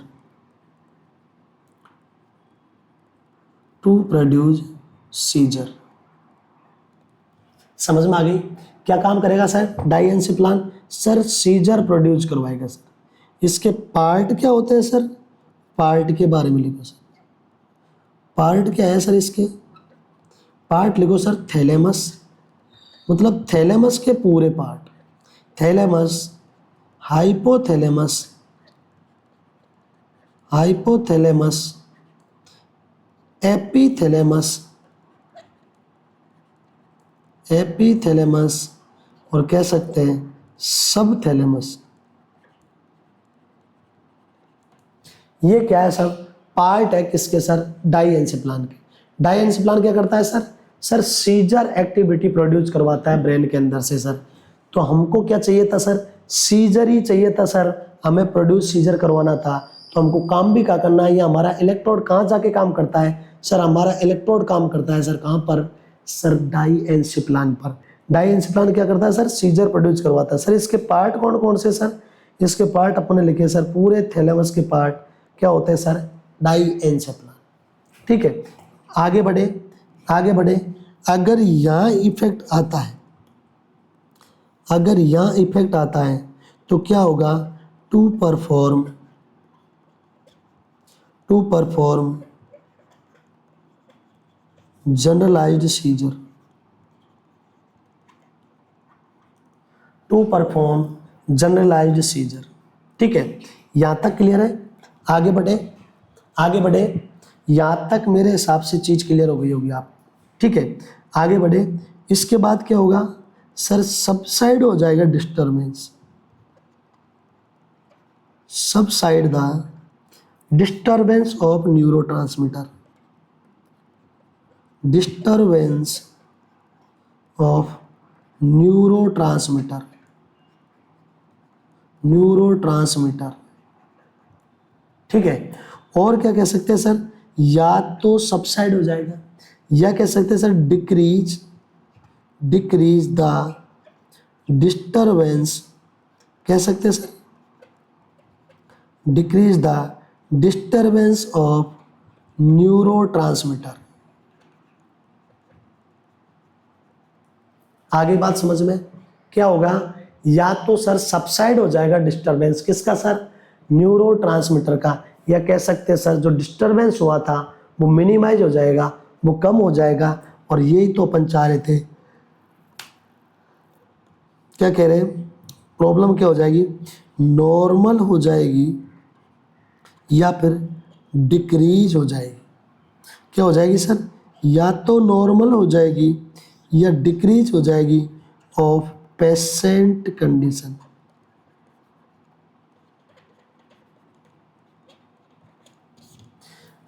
टू प्रोड्यूस सीजर। समझ में आ गई? क्या काम करेगा सर डाईएन्सेफेलान? सर सीजर प्रोड्यूस करवाएगा सर। इसके पार्ट क्या होते हैं सर? पार्ट के बारे में लिखो सर। पार्ट क्या है सर इसके? पार्ट लिखो सर थैलेमस, मतलब थैलेमस के पूरे पार्ट। थैलेमस, हाइपोथैलेमस, हाइपोथैलेमस, एपीथैलेमस, एपीथैलेमस और कह सकते हैं सब थैलेमस। ये क्या है सर? पार्ट है किसके सर? डाईएन्सेफेलान के। डाईएन्सेफेलान क्या करता है sir? Sir seizure activity produce करवाता है ब्रेन के अंदर से सर। तो हमको क्या चाहिए था सर? सीजर ही चाहिए था सर, हमें प्रोड्यूस सीजर करवाना था। तो हमको काम भी क्या करना है? ये हमारा इलेक्ट्रोड कहाँ जाके काम करता है सर? हमारा इलेक्ट्रोड काम करता है सर कहाँ पर? सर डाईएन्सेफेलान पर। डाईएन्सेफेलान क्या करता है सर? सीजर प्रोड्यूस करवाता है सर। इसके पार्ट कौन कौन से सर? इसके पार्ट अपने लिखे सर पूरे थैलेमस के पार्ट क्या होते हैं सर? डाईएन्सेफेलान। ठीक है, आगे बढ़े, आगे बढ़े। अगर यहाँ इफेक्ट आता है, अगर यहाँ इफेक्ट आता है तो क्या होगा? To perform generalised seizure, to perform generalised seizure. ठीक है, यहाँ तक क्लियर है? आगे बढ़े। आगे बढ़े, यहाँ तक मेरे हिसाब से चीज़ क्लियर हो गई होगी आप, ठीक है। आगे बढ़े, इसके बाद क्या होगा सर, सबसाइड हो जाएगा disturbance, subside the disturbance of neurotransmitter, disturbance of neurotransmitter, neurotransmitter, ठीक है। और क्या कह सकते हैं सर, या तो सबसाइड हो जाएगा, या कह सकते हैं sir decrease, decrease the disturbance, कह सकते हैं sir decrease the disturbance of neurotransmitter. आगे बात समझ में क्या होगा, या तो सर सबसाइड हो जाएगा डिस्टरबेंस किसका सर, न्यूरोट्रांसमीटर का, या कह सकते हैं सर जो डिस्टरबेंस हुआ था वो मिनिमाइज हो जाएगा, वो कम हो जाएगा। और यही तो अपन चाह रहे थे, क्या कह रहे हैं, प्रॉब्लम क्या हो जाएगी, नॉर्मल हो जाएगी या फिर डिक्रीज हो जाएगी। क्या हो जाएगी सर, या तो नॉर्मल हो जाएगी या डिक्रीज हो जाएगी of patient condition.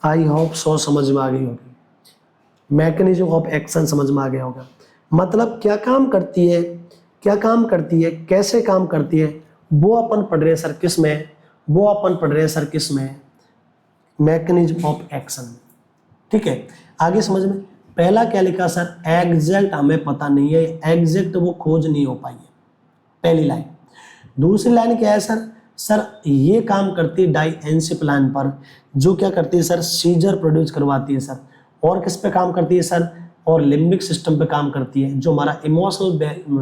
I hope सो समझ में आ गई होगी, मैकेनिज्म ऑफ एक्शन समझ में आ गया होगा। मतलब क्या काम करती है, क्या काम करती है, कैसे काम करती है, वो अपन पढ़ रहे हैं सर किस में, वो अपन पढ़ रहे हैं सर किस में, मैकेनिज्म ऑफ एक्शन, ठीक है। आगे समझ में, पहला क्या लिखा सर, एग्जैक्ट हमें पता नहीं है, एग्जैक्ट वो खोज नहीं हो पाई है, पहली लाइन। दूसरी लाइन क्या है सर, सर ये काम करती है डाइएन्सिप्लान पर, जो क्या करती है सर, सीजर प्रोड्यूस करवाती है सर। और किस पे काम करती है सर, और लिम्बिक सिस्टम पे काम करती है, जो हमारा इमोशनल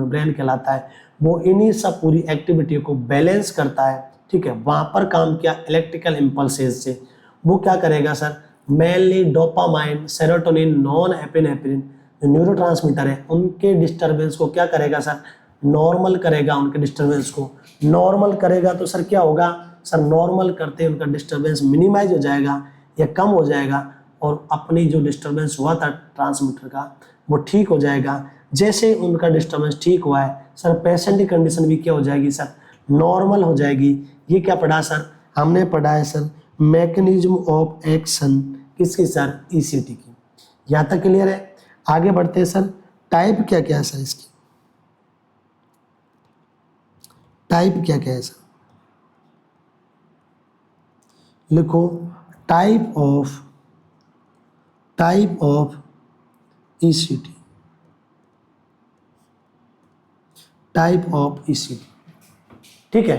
ब्रेन कहलाता है, वो इन्हीं सब पूरी एक्टिविटी को बैलेंस करता है, ठीक है। वहाँ पर काम किया इलेक्ट्रिकल इम्पल्सेस से, वो क्या करेगा sir, mainly dopamine, serotonin, non epinephrine जो न्यूरोट्रांसमीटर है उनके डिस्टर्बेंस को क्या करेगा सर, नॉर्मल करेगा, उनके डिस्टर्बेंस को नॉर्मल करेगा। तो सर क्या होगा सर, नॉर्मल करते उनका डिस्टर्बेंस मिनिमाइज हो जाएगा या कम हो जाएगा, और अपनी जो डिस्टर्बेंस हुआ था ट्रांसमीटर का वो ठीक हो जाएगा। जैसे उनका डिस्टर्बेंस ठीक हुआ है सर, पेशेंट की कंडीशन भी क्या हो जाएगी सर, नॉर्मल हो जाएगी। ये क्या पढ़ा सर, हमने पढ़ा है सर मैकेनिज्म ऑफ एक्शन किसकी सर, ईसीटी की। यहाँ तक क्लियर है। आगे बढ़ते हैं सर, टाइप क्या क्या है सर इसकी, टाइप क्या क्या है सर, लिखो type of ECT, type of ECT, ठीक है।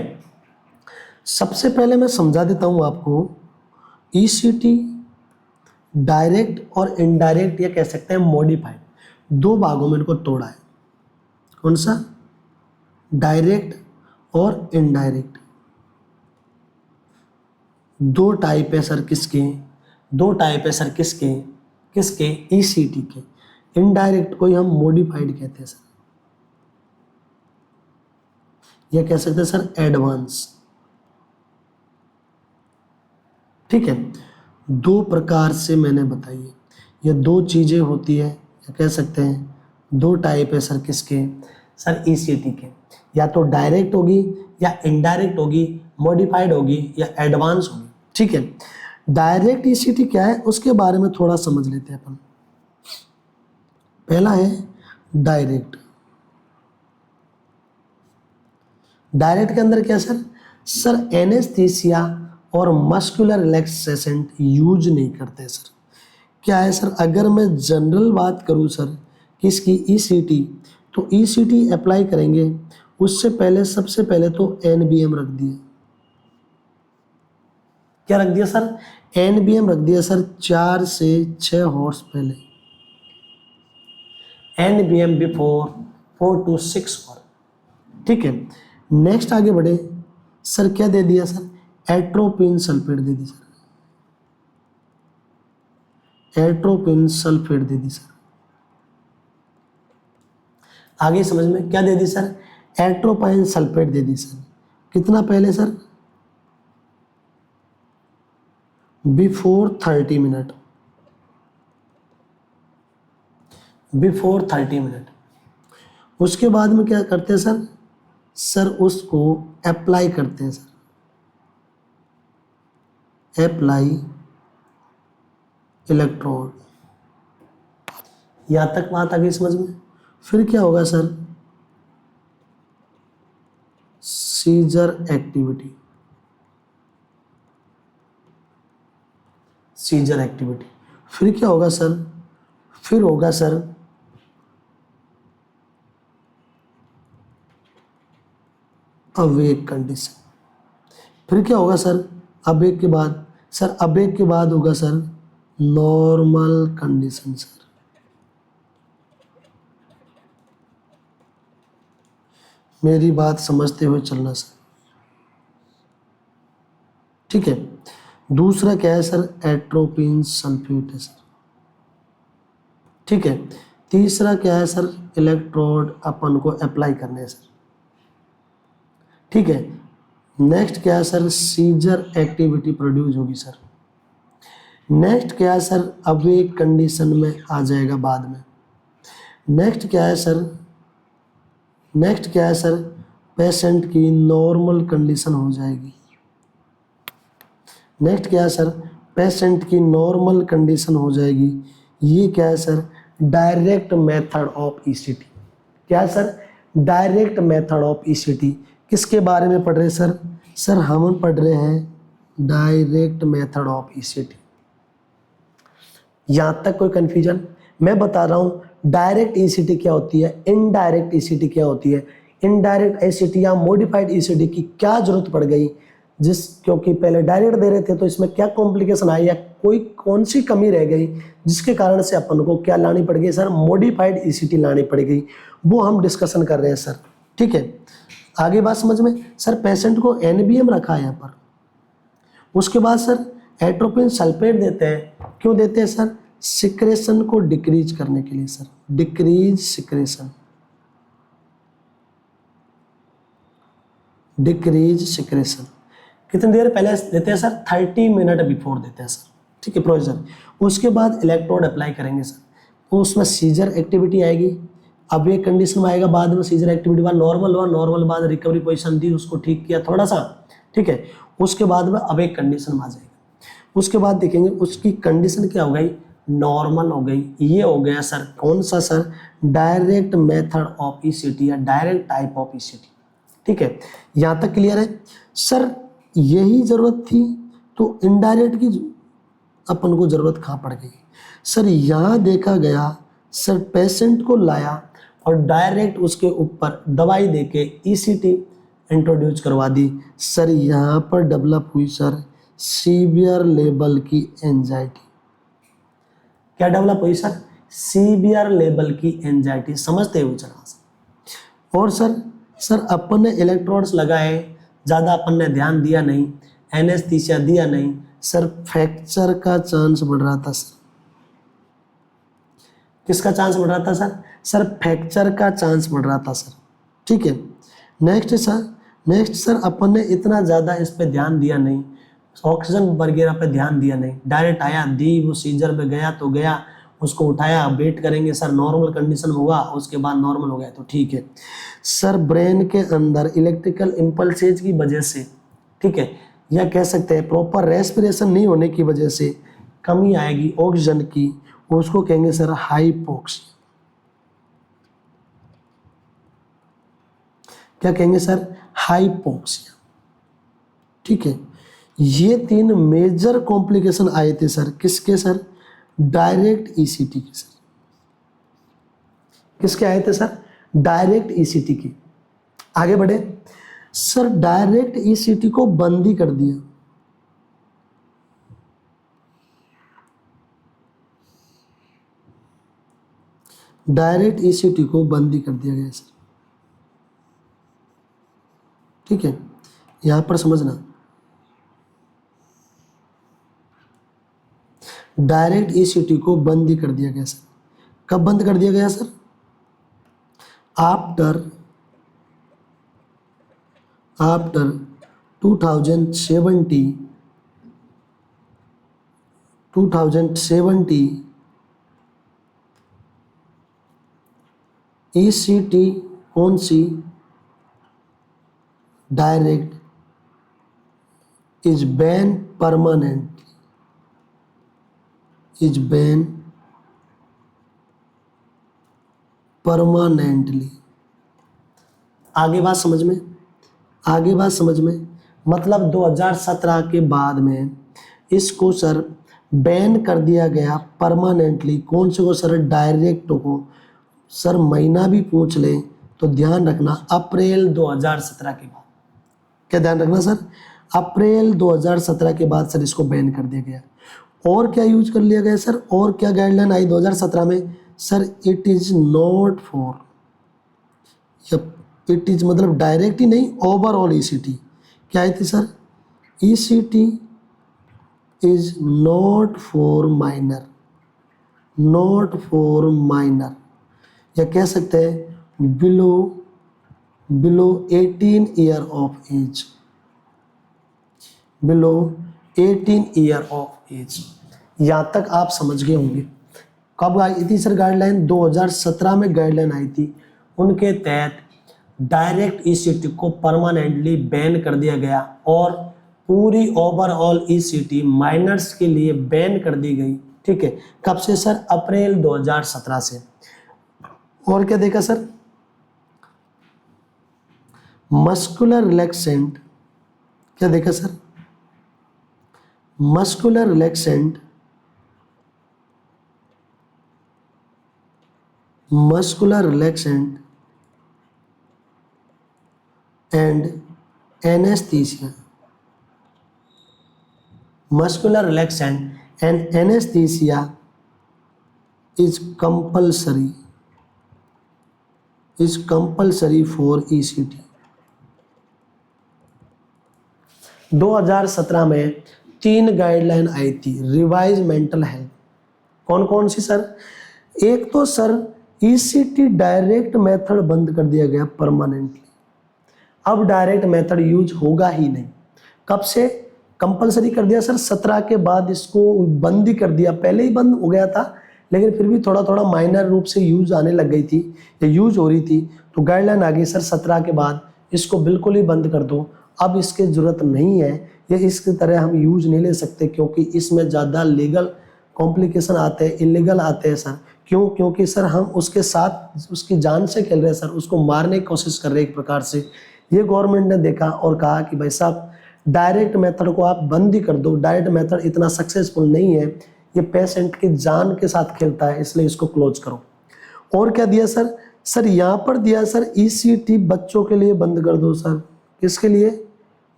सबसे पहले मैं समझा देता हूं आपको, ईसीटी डायरेक्ट और इनडायरेक्ट, या कह सकते हैं मॉडिफाइड, दो भागों में इनको तोड़ा है। कौन सा, डायरेक्ट और इनडायरेक्ट, दो टाइप है सर किसके, दो टाइप है सर किसके, किसके, ईसीटी के। इनडायरेक्ट को ही हम मॉडिफाइड कहते हैं सर, यह कह सकते हैं सर एडवांस, ठीक है। दो प्रकार से मैंने बताई है, ये दो चीजें होती है, या कह सकते हैं दो टाइप है सर किसके, सर ईसीटी के। या तो डायरेक्ट होगी या इनडायरेक्ट होगी, मॉडिफाइड होगी या एडवांस होगी, ठीक है। डायरेक्ट ईसीटी क्या है उसके बारे में थोड़ा समझ लेते हैं अपन। पहला है डायरेक्ट, डायरेक्ट के अंदर क्या सर, सर एनेस्थीसिया और मस्कुलर रिलैक्सेशन यूज नहीं करते सर। क्या है सर, अगर मैं जनरल बात करूं सर किसकी, ईसीटी, तो ईसीटी अप्लाई करेंगे उससे पहले सबसे पहले तो एनबीएम रख दिए, क्या रख दिया सर, एनबीएम रख दिया सर 4 से 6 हॉर्स पहले, एनबीएम बिफोर 4 to 6 हॉर्स, ठीक है। नेक्स्ट आगे बढ़े सर, क्या दे दिया सर, एट्रोपिन सल्फेट दे दी सर, एट्रोपिन सल्फेट दे दी सर। आगे समझ में क्या दे दी सर, एट्रोपाइन सल्फेट दे दी सर। कितना पहले sir, before 30 minute, before 30 minute. उसके बाद में क्या करते हैं सर, सर उसको अप्लाई करते हैं सर, अप्लाई इलेक्ट्रोड। यहाँ तक बात आ गई समझ में। फिर क्या होगा sir, seizure activity, seizure activity. फिर क्या होगा सर, फिर होगा सर अवेक कंडीशन। फिर क्या होगा सर, अवेक के बाद, सर अवेक के बाद होगा सर नॉर्मल कंडीशन सर। मेरी बात समझते हुए चलना सर, ठीक है। दूसरा क्या है सर, एट्रोपिन सल्फेट है सर, ठीक है। तीसरा क्या है सर, इलेक्ट्रोड अपन को अप्लाई करने हैं सर, ठीक है। नेक्स्ट क्या है सर, सीजर एक्टिविटी प्रोड्यूस होगी सर। नेक्स्ट क्या है सर, अवेक कंडीशन में आ जाएगा बाद में। नेक्स्ट क्या है सर, नेक्स्ट क्या है सर, पेशेंट की नॉर्मल कंडीशन हो जाएगी। नेक्स्ट क्या है सर, पेशेंट की नॉर्मल कंडीशन हो जाएगी। ये क्या है sir, direct method of ECT. क्या है sir, direct method of ECT. किसके बारे में पढ़ रहे हैं सर, सर हम पढ़ रहे हैं डायरेक्ट मेथड ऑफ ईसीटी। यहाँ तक कोई कंफ्यूजन? मैं बता रहा हूँ डायरेक्ट ईसीटी क्या होती है, इनडायरेक्ट ईसीटी क्या होती है। इनडायरेक्ट ईसीटी या मॉडिफाइड ईसीटी की क्या जरूरत पड़ गई, क्योंकि पहले डायरेक्ट दे रहे थे तो इसमें क्या कॉम्प्लिकेशन आई या कोई कौन सी कमी रह गई जिसके कारण से अपन को क्या लानी पड़ गई सर, मॉडिफाइड ईसीटी लानी पड़ गई। वो हम डिस्कशन कर रहे हैं सर, ठीक है। आगे बात समझ में। सर पेशेंट को एनबीएम रखा है यहाँ पर। उसके बाद सर एट्रोपिन सल्फेट देते हैं। क्यों देते हैं सर, सिक्रेशन को डिक्रीज करने के लिए sir, decrease secretion, decrease secretion. कितनी देर पहले देते हैं सर, 30 मिनट बिफोर देते हैं सर, ठीक है प्रोविजन। उसके बाद इलेक्ट्रोड अप्लाई करेंगे सर, तो उसमें सीजर एक्टिविटी आएगी। अब ये कंडीशन में आएगा, बाद में सीजर एक्टिविटी बाद नॉर्मल हुआ, नॉर्मल बाद रिकवरी पोजीशन दी, उसको ठीक किया थोड़ा सा, ठीक है। उसके बाद में अब एक कंडीशन में आ जाएगा। उसके बाद देखेंगे उसकी कंडीशन क्या हो गई, नॉर्मल हो गई। ये हो गया सर कौन सा sir, direct method of ECT या डायरेक्ट टाइप ऑफ ईसीटी, ठीक है। यहाँ तक क्लियर है सर। यही जरूरत थी तो इनडायरेक्ट की अपन को जरूरत कहाँ पड़ गई सर, यहाँ देखा गया सर पेशेंट को लाया और डायरेक्ट उसके ऊपर दवाई देके ईसीटी इंट्रोड्यूस करवा दी सर। यहाँ पर डेवलप हुई सर सीवियर लेवल की एंजाइटी। क्या डेवलप हुई सर, सीवियर लेवल की एंजाइटी। समझते हुए चला सर। और सर अपन ने इलेक्ट्रोड्स लगाए, ज़्यादा अपन ने ध्यान दिया नहीं, एनेस्थीसिया दिया नहीं सर, फ्रैक्चर का चांस बढ़ रहा था सर। किसका चांस बढ़ रहा था सर, सर फ्रैक्चर का चांस बढ़ रहा था सर, ठीक है। नेक्स्ट सर अपन ने इतना ज़्यादा इस पे ध्यान दिया नहीं, ऑक्सीजन वगैरह पे ध्यान दिया नहीं, डायरेक्ट आया दी, वो सीजर में गया तो गया, उसको उठाया, वेट करेंगे सर नॉर्मल कंडीशन होगा, उसके बाद नॉर्मल हो गया तो ठीक है। सर ब्रेन के अंदर इलेक्ट्रिकल इम्पल्सेज की वजह से, ठीक है, या कह सकते हैं प्रॉपर रेस्पिरेशन नहीं होने की वजह से कमी आएगी ऑक्सीजन की, उसको कहेंगे सर हाइपोक्सिया। क्या कहेंगे सर, हाइपोक्सिया, ठीक है। ये 3 मेजर कॉम्प्लिकेशन आए थे सर, किसके सर, डायरेक्ट ईसीटी के सर। किसके आए थे सर, डायरेक्ट ईसीटी की। आगे बढ़े सर, डायरेक्ट ईसीटी को बंद ही कर दिया। डायरेक्ट ईसीटी को बंद ही कर दिया गया सर, ठीक है। यहां पर समझना, डायरेक्ट ईसीटी को बंद ही कर दिया गया सर। कब बंद कर दिया गया सर, आफ्टर 2070 2070 ECT कौन सी डायरेक्ट इज बैन परमानेंटली। आगे बात समझ में मतलब 2017 के बाद में इसको सर बैन कर दिया गया परमानेंटली। कौन से को सर? डायरेक्ट को। सर महीना भी पूछ ले तो ध्यान रखना अप्रैल 2017 के बाद। क्या ध्यान रखना सर? अप्रैल 2017 के बाद सर इसको बैन कर दिया गया। और क्या यूज कर लिया गया सर? और क्या गाइडलाइन आई 2017 में? Sir it is not for, it is मतलब डायरेक्ट ही नहीं, ओवरऑल ECT क्या आई थी sir? ECT is not for minor, या कह सकते हैं below 18 year of age, below 18 year of age. यहाँ तक आप समझ गए होंगे। कब आई थी सर गाइडलाइन? 2017 में गाइडलाइन आई थी। उनके तहत डायरेक्ट ECT को परमानेंटली बैन कर दिया गया और पूरी ओवरऑल ECT माइनर्स के लिए बैन कर दी गई। ठीक है, कब से सर? अप्रैल 2017 से। और क्या देखा सर? मस्कुलर रिलैक्सेंट, क्या देखा sir? Muscular relaxant and anaesthesia. Muscular relaxant and anaesthesia is compulsory for ECT। 2017 में 3 गाइडलाइन आई थी रिवाइज मेंटल हेल्थ। कौन कौन सी सर? एक तो सर ECT डायरेक्ट मेथड बंद कर दिया गया परमानेंटली। अब डायरेक्ट मेथड यूज होगा ही नहीं। कब से कंपलसरी कर दिया सर? 17 के बाद इसको बंद ही कर दिया। पहले ही बंद हो गया था लेकिन फिर भी थोड़ा थोड़ा माइनर रूप से यूज आने लग गई थी या यूज हो रही थी, तो गाइडलाइन आ गई सर 17 के बाद इसको बिल्कुल ही बंद कर दो। अब इसकी जरूरत नहीं है, ये इसकी तरह हम यूज नहीं ले सकते क्योंकि इसमें ज़्यादा लीगल कॉम्प्लिकेशन आते हैं, इलीगल आते हैं सर। क्यों? क्योंकि सर हम उसके साथ उसकी जान से खेल रहे हैं सर, उसको मारने की कोशिश कर रहे हैं एक प्रकार से। ये गवर्नमेंट ने देखा और कहा कि भाई साहब डायरेक्ट मेथड को आप बंद ही कर दो, डायरेक्ट मेथड इतना सक्सेसफुल नहीं है, ये पेशेंट की जान के साथ खेलता है, इसलिए इसको क्लोज करो। और क्या दिया सर? सर यहाँ पर दिया सर ECT बच्चों के लिए बंद कर दो सर। किसके लिए?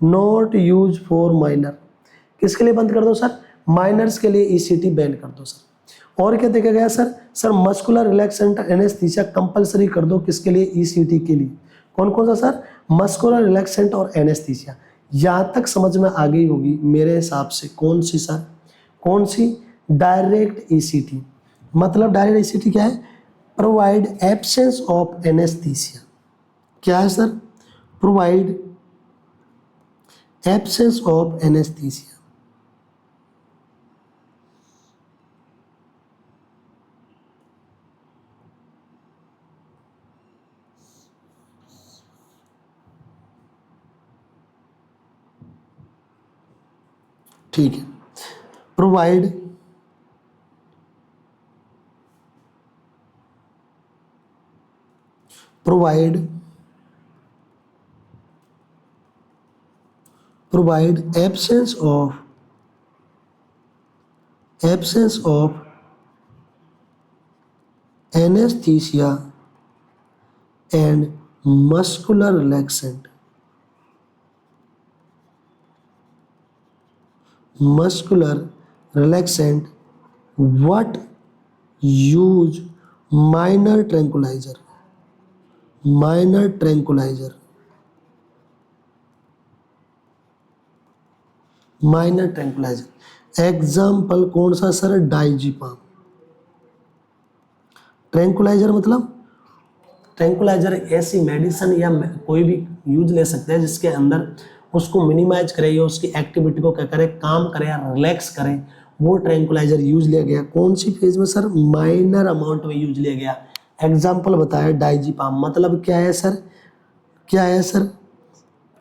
Not use for minor. किसके लिए बंद कर दो सर? माइनर्स के लिए ECT बैन कर दो सर। और क्या देखा गया sir? Sir muscular relaxant anaesthesia compulsory कर दो। किसके लिए? ECT के लिए। कौन कौन सा सर? मस्कुलर रिलैक्सेंट और एनेस्थीसिया। यहाँ तक समझ में आ गई होगी मेरे हिसाब से। कौन सी सर? कौन सी? Direct ECT। मतलब डायरेक्ट ECT क्या है? Provide absence of anaesthesia. क्या है sir? Provide absence of anaesthesia. ठीक है, provide absence of anesthesia and muscular relaxant what use minor tranquilizer example कौन सा सर? डाइजीपाम। ट्रैंकुलाइजर मतलब ट्रैंकुलाइजर ऐसी मेडिसिन या कोई भी यूज ले सकते हैं जिसके अंदर उसको मिनिमाइज करे या उसकी एक्टिविटी को क्या करे, काम करे या रिलैक्स करे वो ट्रैंकुलाइजर यूज लिया गया कौन सी फेज में सर, माइनर अमाउंट में यूज लिया गया। एग्जाम्पल बताया डाइजीपाम, मतलब क्या है सर, क्या है सर,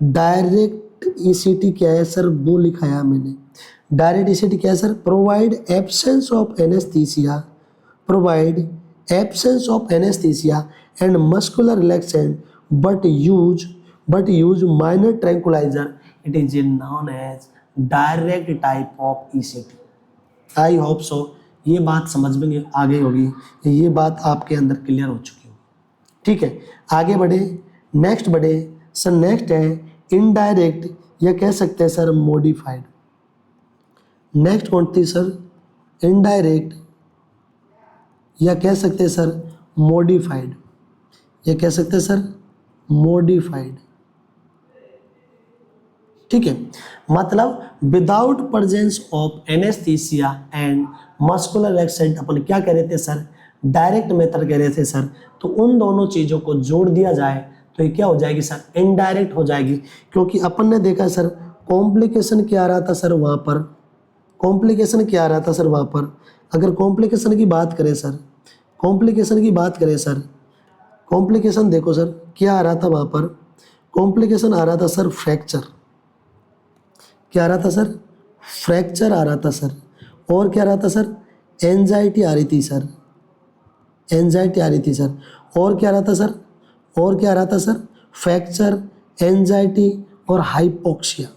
डायरेक्ट ईसीटी क्या है सर, वो लिखाया मैंने। डायरेक्ट ईसीटी क्या है sir, provide absence of anaesthesia, provide absence of anaesthesia and muscular relaxant but use minor tranquilizer, it is known as direct type of ECT। I hope सो ये बात समझ में आ गई होगी, ये बात आपके अंदर क्लियर हो चुकी होगी। ठीक है, आगे बढ़े, नेक्स्ट बढ़े सर। नेक्स्ट है इनडायरेक्ट या कह सकते हैं सर मॉडिफाइड। नेक्स्ट कौन थी सर, इनडायरेक्ट या कह सकते हैं सर मॉडिफाइड, या कह सकते हैं सर मॉडिफाइड। ठीक है, मतलब without presence of anaesthesia and muscular relaxant अपन क्या कह रहे थे सर, डायरेक्ट मेथड कह रहे थे सर। तो उन दोनों चीजों को जोड़ दिया जाए तो ये क्या हो जाएगी सर, इनडायरेक्ट हो जाएगी। क्योंकि अपन ने देखा सर कॉम्प्लिकेशन क्या आ रहा था सर वहां पर, कॉम्प्लिकेशन क्या आ रहा था सर वहां पर। अगर कॉम्प्लिकेशन की बात करें सर, कॉम्प्लिकेशन की बात करें सर, कॉम्प्लिकेशन देखो सर क्या आ रहा था वहां पर, कॉम्प्लिकेशन आ रहा था सर फ्रैक्चर, क्या आ रहा था सर, फ्रैक्चर आ रहा था सर। और क्या आ रहा था सर, एंजाइटी आ रही थी सर, एंजाइटी आ रही थी सर। और क्या आ रहा था सर, और क्या आ रहा था सर, फ्रैक्चर, एंजाइटी और हाइपोक्सिया।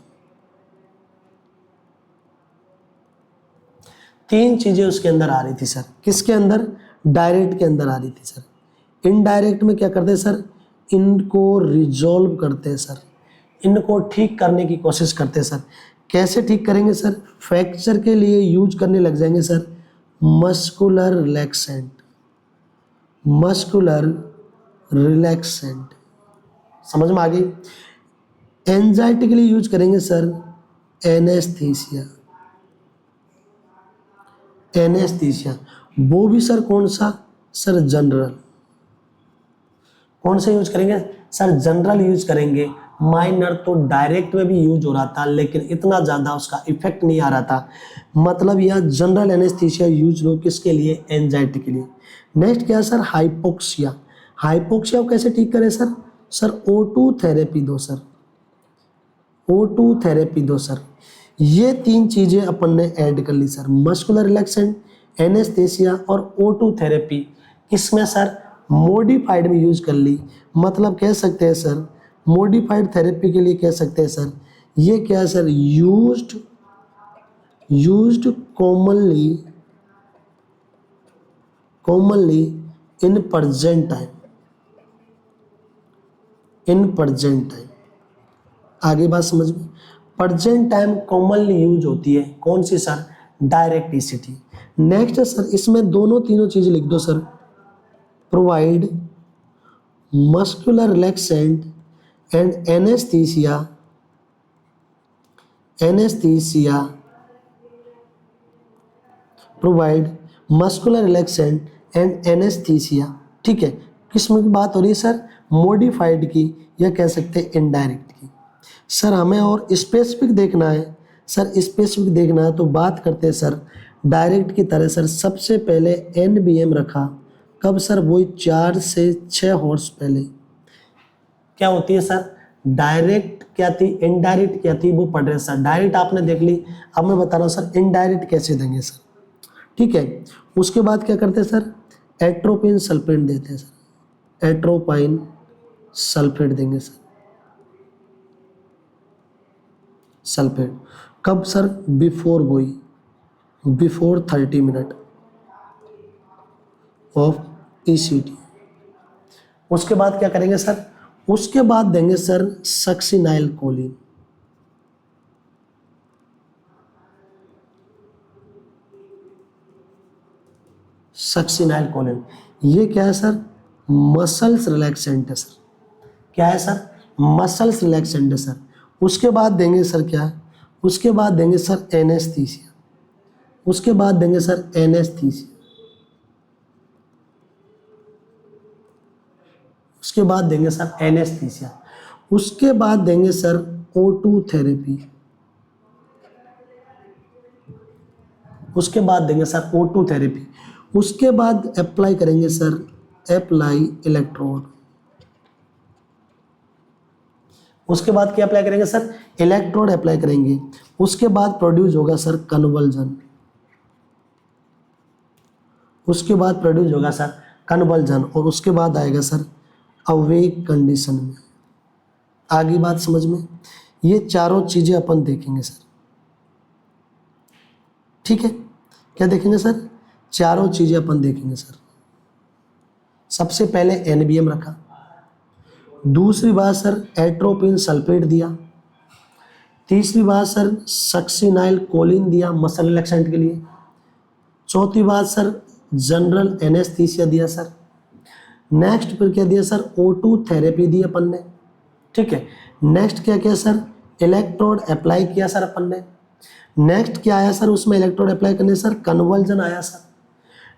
तीन चीजें उसके अंदर आ रही थी सर। किसके अंदर, डायरेक्ट के अंदर आ रही थी सर। इनडायरेक्ट में क्या करते हैं सर, इनको रिजॉल्व करते हैं सर, इनको ठीक करने की कोशिश करते हैं सर। कैसे ठीक करेंगे सर, फ्रैक्चर के लिए यूज करने लग जाएंगे sir muscular relaxant, muscular relaxant, समझ में आ गई। एंजाइटी के लिए यूज करेंगे सर एनेस्थीसिया, एनेस्थीसिया वो भी सर कौन सा सर, जनरल। कौन सा यूज करेंगे सर, जनरल यूज करेंगे। माइनर तो डायरेक्ट में भी यूज हो रहा था लेकिन इतना ज़्यादा उसका इफेक्ट नहीं आ रहा था, मतलब यह जनरल एनेस्थीसिया यूज लो किसके लिए, एंजाइटी के लिए। नेक्स्ट क्या सर, हाइपोक्सिया। हाइपोक्सिया को कैसे ठीक करें सर, सर O2 थेरेपी दो सर, O2 थेरेपी दो सर। ये तीन चीज़ें अपन ने ऐड कर ली सर, मस्कुलर रिलैक्सेंट, एनेस्थीसिया और O2 थेरेपी। किसमें सर, मॉडिफाइड में यूज कर ली। मतलब कह सकते हैं सर मॉडिफाइड थेरेपी के लिए कह सकते हैं सर, ये क्या है sir, used commonly in present time, in present time. आगे बात समझ में, प्रेजेंट टाइम कॉमनली यूज होती है कौन सी sir, direct ECT. Next sir इसमें दोनों तीनों चीजें लिख दो sir, provide muscular relaxant and anaesthesia, anaesthesia provide muscular relaxant and anaesthesia. ठीक है, किसमें की बात हो रही है सर, मॉडिफाइड की या कह सकते हैं इनडायरेक्ट की। सर हमें और स्पेसिफिक देखना है सर, स्पेसिफिक देखना है तो बात करते हैं सर डायरेक्ट की तरह सर। सबसे पहले NBM रखा, कब सर, वही 4 से 6 हॉर्स पहले। क्या होती है सर, डायरेक्ट क्या थी, इनडायरेक्ट क्या थी, वो पढ़ रहे सर। डायरेक्ट आपने देख ली, अब मैं बता रहा हूँ सर इनडायरेक्ट कैसे देंगे सर। ठीक है, उसके बाद क्या करते हैं सर, एट्रोपिन सल्फेट देते हैं सर, एट्रोपाइन सल्फेट देंगे सर, सल्फेट। कब सर, बिफोर वही, बिफोर 30 मिनट ऑफ ECT। उसके बाद क्या करेंगे सर, उसके बाद देंगे sir succinylcholine, succinylcholine. ये क्या है सर, मसल्स रिलैक्सेंट है सर। क्या है सर, मसल्स रिलैक्सेंट है सर। उसके बाद देंगे सर क्या, उसके बाद देंगे सर एनेस्थीसिया, उसके बाद देंगे सर एनेस्थीसिया, उसके बाद देंगे सर एनेस्थीसिया। उसके बाद देंगे सर O2 थेरेपी, उसके बाद देंगे सर O2 थेरेपी, उसके बाद अप्लाई करेंगे सर अप्लाई इलेक्ट्रोड, उसके बाद क्या अप्लाई करेंगे सर इलेक्ट्रोड अप्लाई करेंगे, उसके बाद प्रोड्यूस होगा सर कन्वर्जन, उसके बाद प्रोड्यूस होगा सर कन्वर्जन, और उसके बाद आएगा सर अवेक कंडीशन में। आगे बात समझ में, ये चारों चीजें अपन देखेंगे सर, ठीक है। क्या देखेंगे सर, चारों चीजें अपन देखेंगे सर। सबसे पहले NBM रखा, दूसरी बात सर एट्रोपिन सल्फेट दिया, तीसरी बात सर सक्सिनाइल कोलिन दिया मसल रिलैक्सेंट के लिए, चौथी बात सर जनरल एनेस्थीसिया दिया सर, नेक्स्ट फिर क्या दिया सर O2 थेरेपी दी अपन ने, ठीक है। नेक्स्ट क्या किया सर इलेक्ट्रोड अप्लाई किया सर अपन ने, नेक्स्ट क्या आया सर उसमें इलेक्ट्रोड अप्लाई करने सर कन्वर्जन आया सर,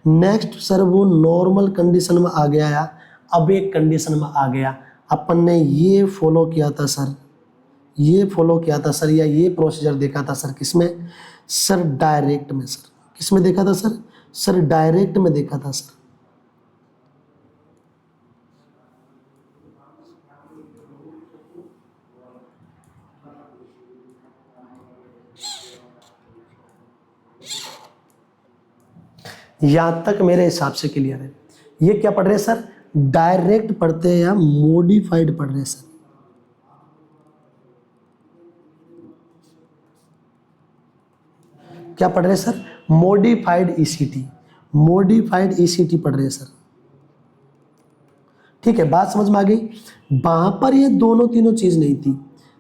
नेक्स्ट सर वो नॉर्मल कंडीशन में आ गया, अब एक कंडीशन में आ गया। अपन ने ये फॉलो किया था सर, ये फॉलो किया था सर, या ये प्रोसीजर देखा था सर किसमें सर डायरेक्ट में सर, किसमें देखा था सर डायरेक्ट में देखा था सर। यहां तक मेरे हिसाब से क्लियर है। ये क्या पढ़ रहे हैं सर डायरेक्ट पढ़ते हैं या मॉडिफाइड पढ़ रहे हैं सर, क्या पढ़ रहे हैं sir modified ECT, modified ECT पढ़ रहे हैं सर, ठीक है। बात समझ में आ गई। वहां पर ये दोनों तीनों चीज नहीं थी,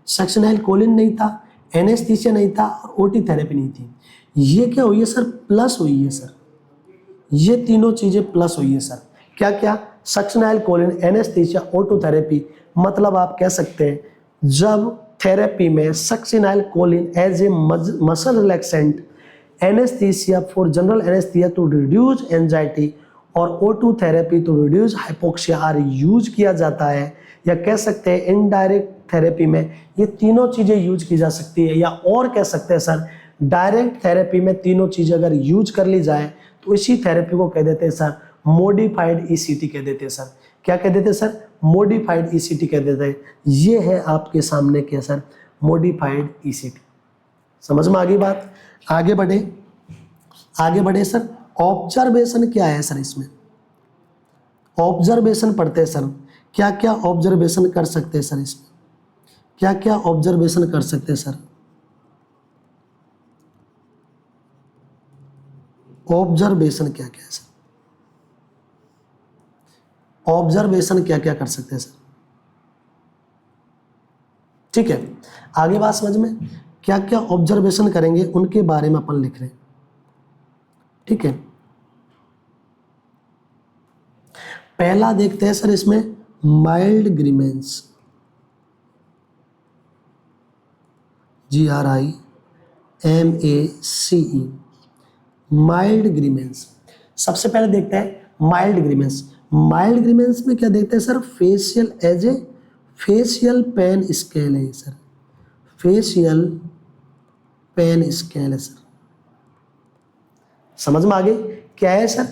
सक्सिनाइल कोलिन नहीं था, एनेस्थीसिया नहीं था, और OT थेरेपी नहीं थी। ये क्या हुई है सर प्लस हुई है सर, ये तीनों चीजें प्लस हुई है सर। क्या क्या succinyl Colin anaesthesia O2 therapy, मतलब आप कह सकते हैं जब थेरेपी में succinylcholine as a muscle relaxant, anaesthesia for general anaesthesia to reduce anxiety और O2 therapy to reduce hypoxia are use किया जाता है, या कह सकते हैं इनडायरेक्ट थेरेपी में ये तीनों चीजें यूज की जा सकती है, या और कह सकते हैं सर डायरेक्ट थेरेपी में तीनों चीजें अगर यूज कर ली जाए तो इसी थेरेपी को कह देते हैं सर मॉडिफाइड ECT कह देते हैं सर। क्या कह देते हैं सर मॉडिफाइड ECT कह देते हैं। ये है आपके सामने क्या सर मॉडिफाइड ECT। समझ में आ गई बात। आगे बढ़े, आगे बढ़े सर। ऑब्जर्वेशन क्या है सर इसमें, ऑब्जर्वेशन पढ़ते हैं सर। क्या क्या ऑब्जर्वेशन कर सकते हैं सर इसमें, क्या क्या ऑब्जर्वेशन कर सकते हैं सर। ऑब्जर्वेशन क्या क्या है सर, ऑब्जर्वेशन क्या क्या कर सकते हैं सर, ठीक है। आगे बात समझ में, क्या क्या ऑब्जर्वेशन करेंगे उनके बारे में अपन लिख रहे हैं, ठीक है। पहला देखते हैं सर इसमें माइल्ड ग्रीमेंस, GRIMACE, माइल्ड ग्रीमेंस। सबसे पहले देखते हैं माइल्ड ग्रीमेंस। माइल्ड ग्रीमेंस में क्या देखते हैं sir facial as a facial pain scale है सर, फेशियल पेन स्केल है सर। समझ में आ गई क्या है सर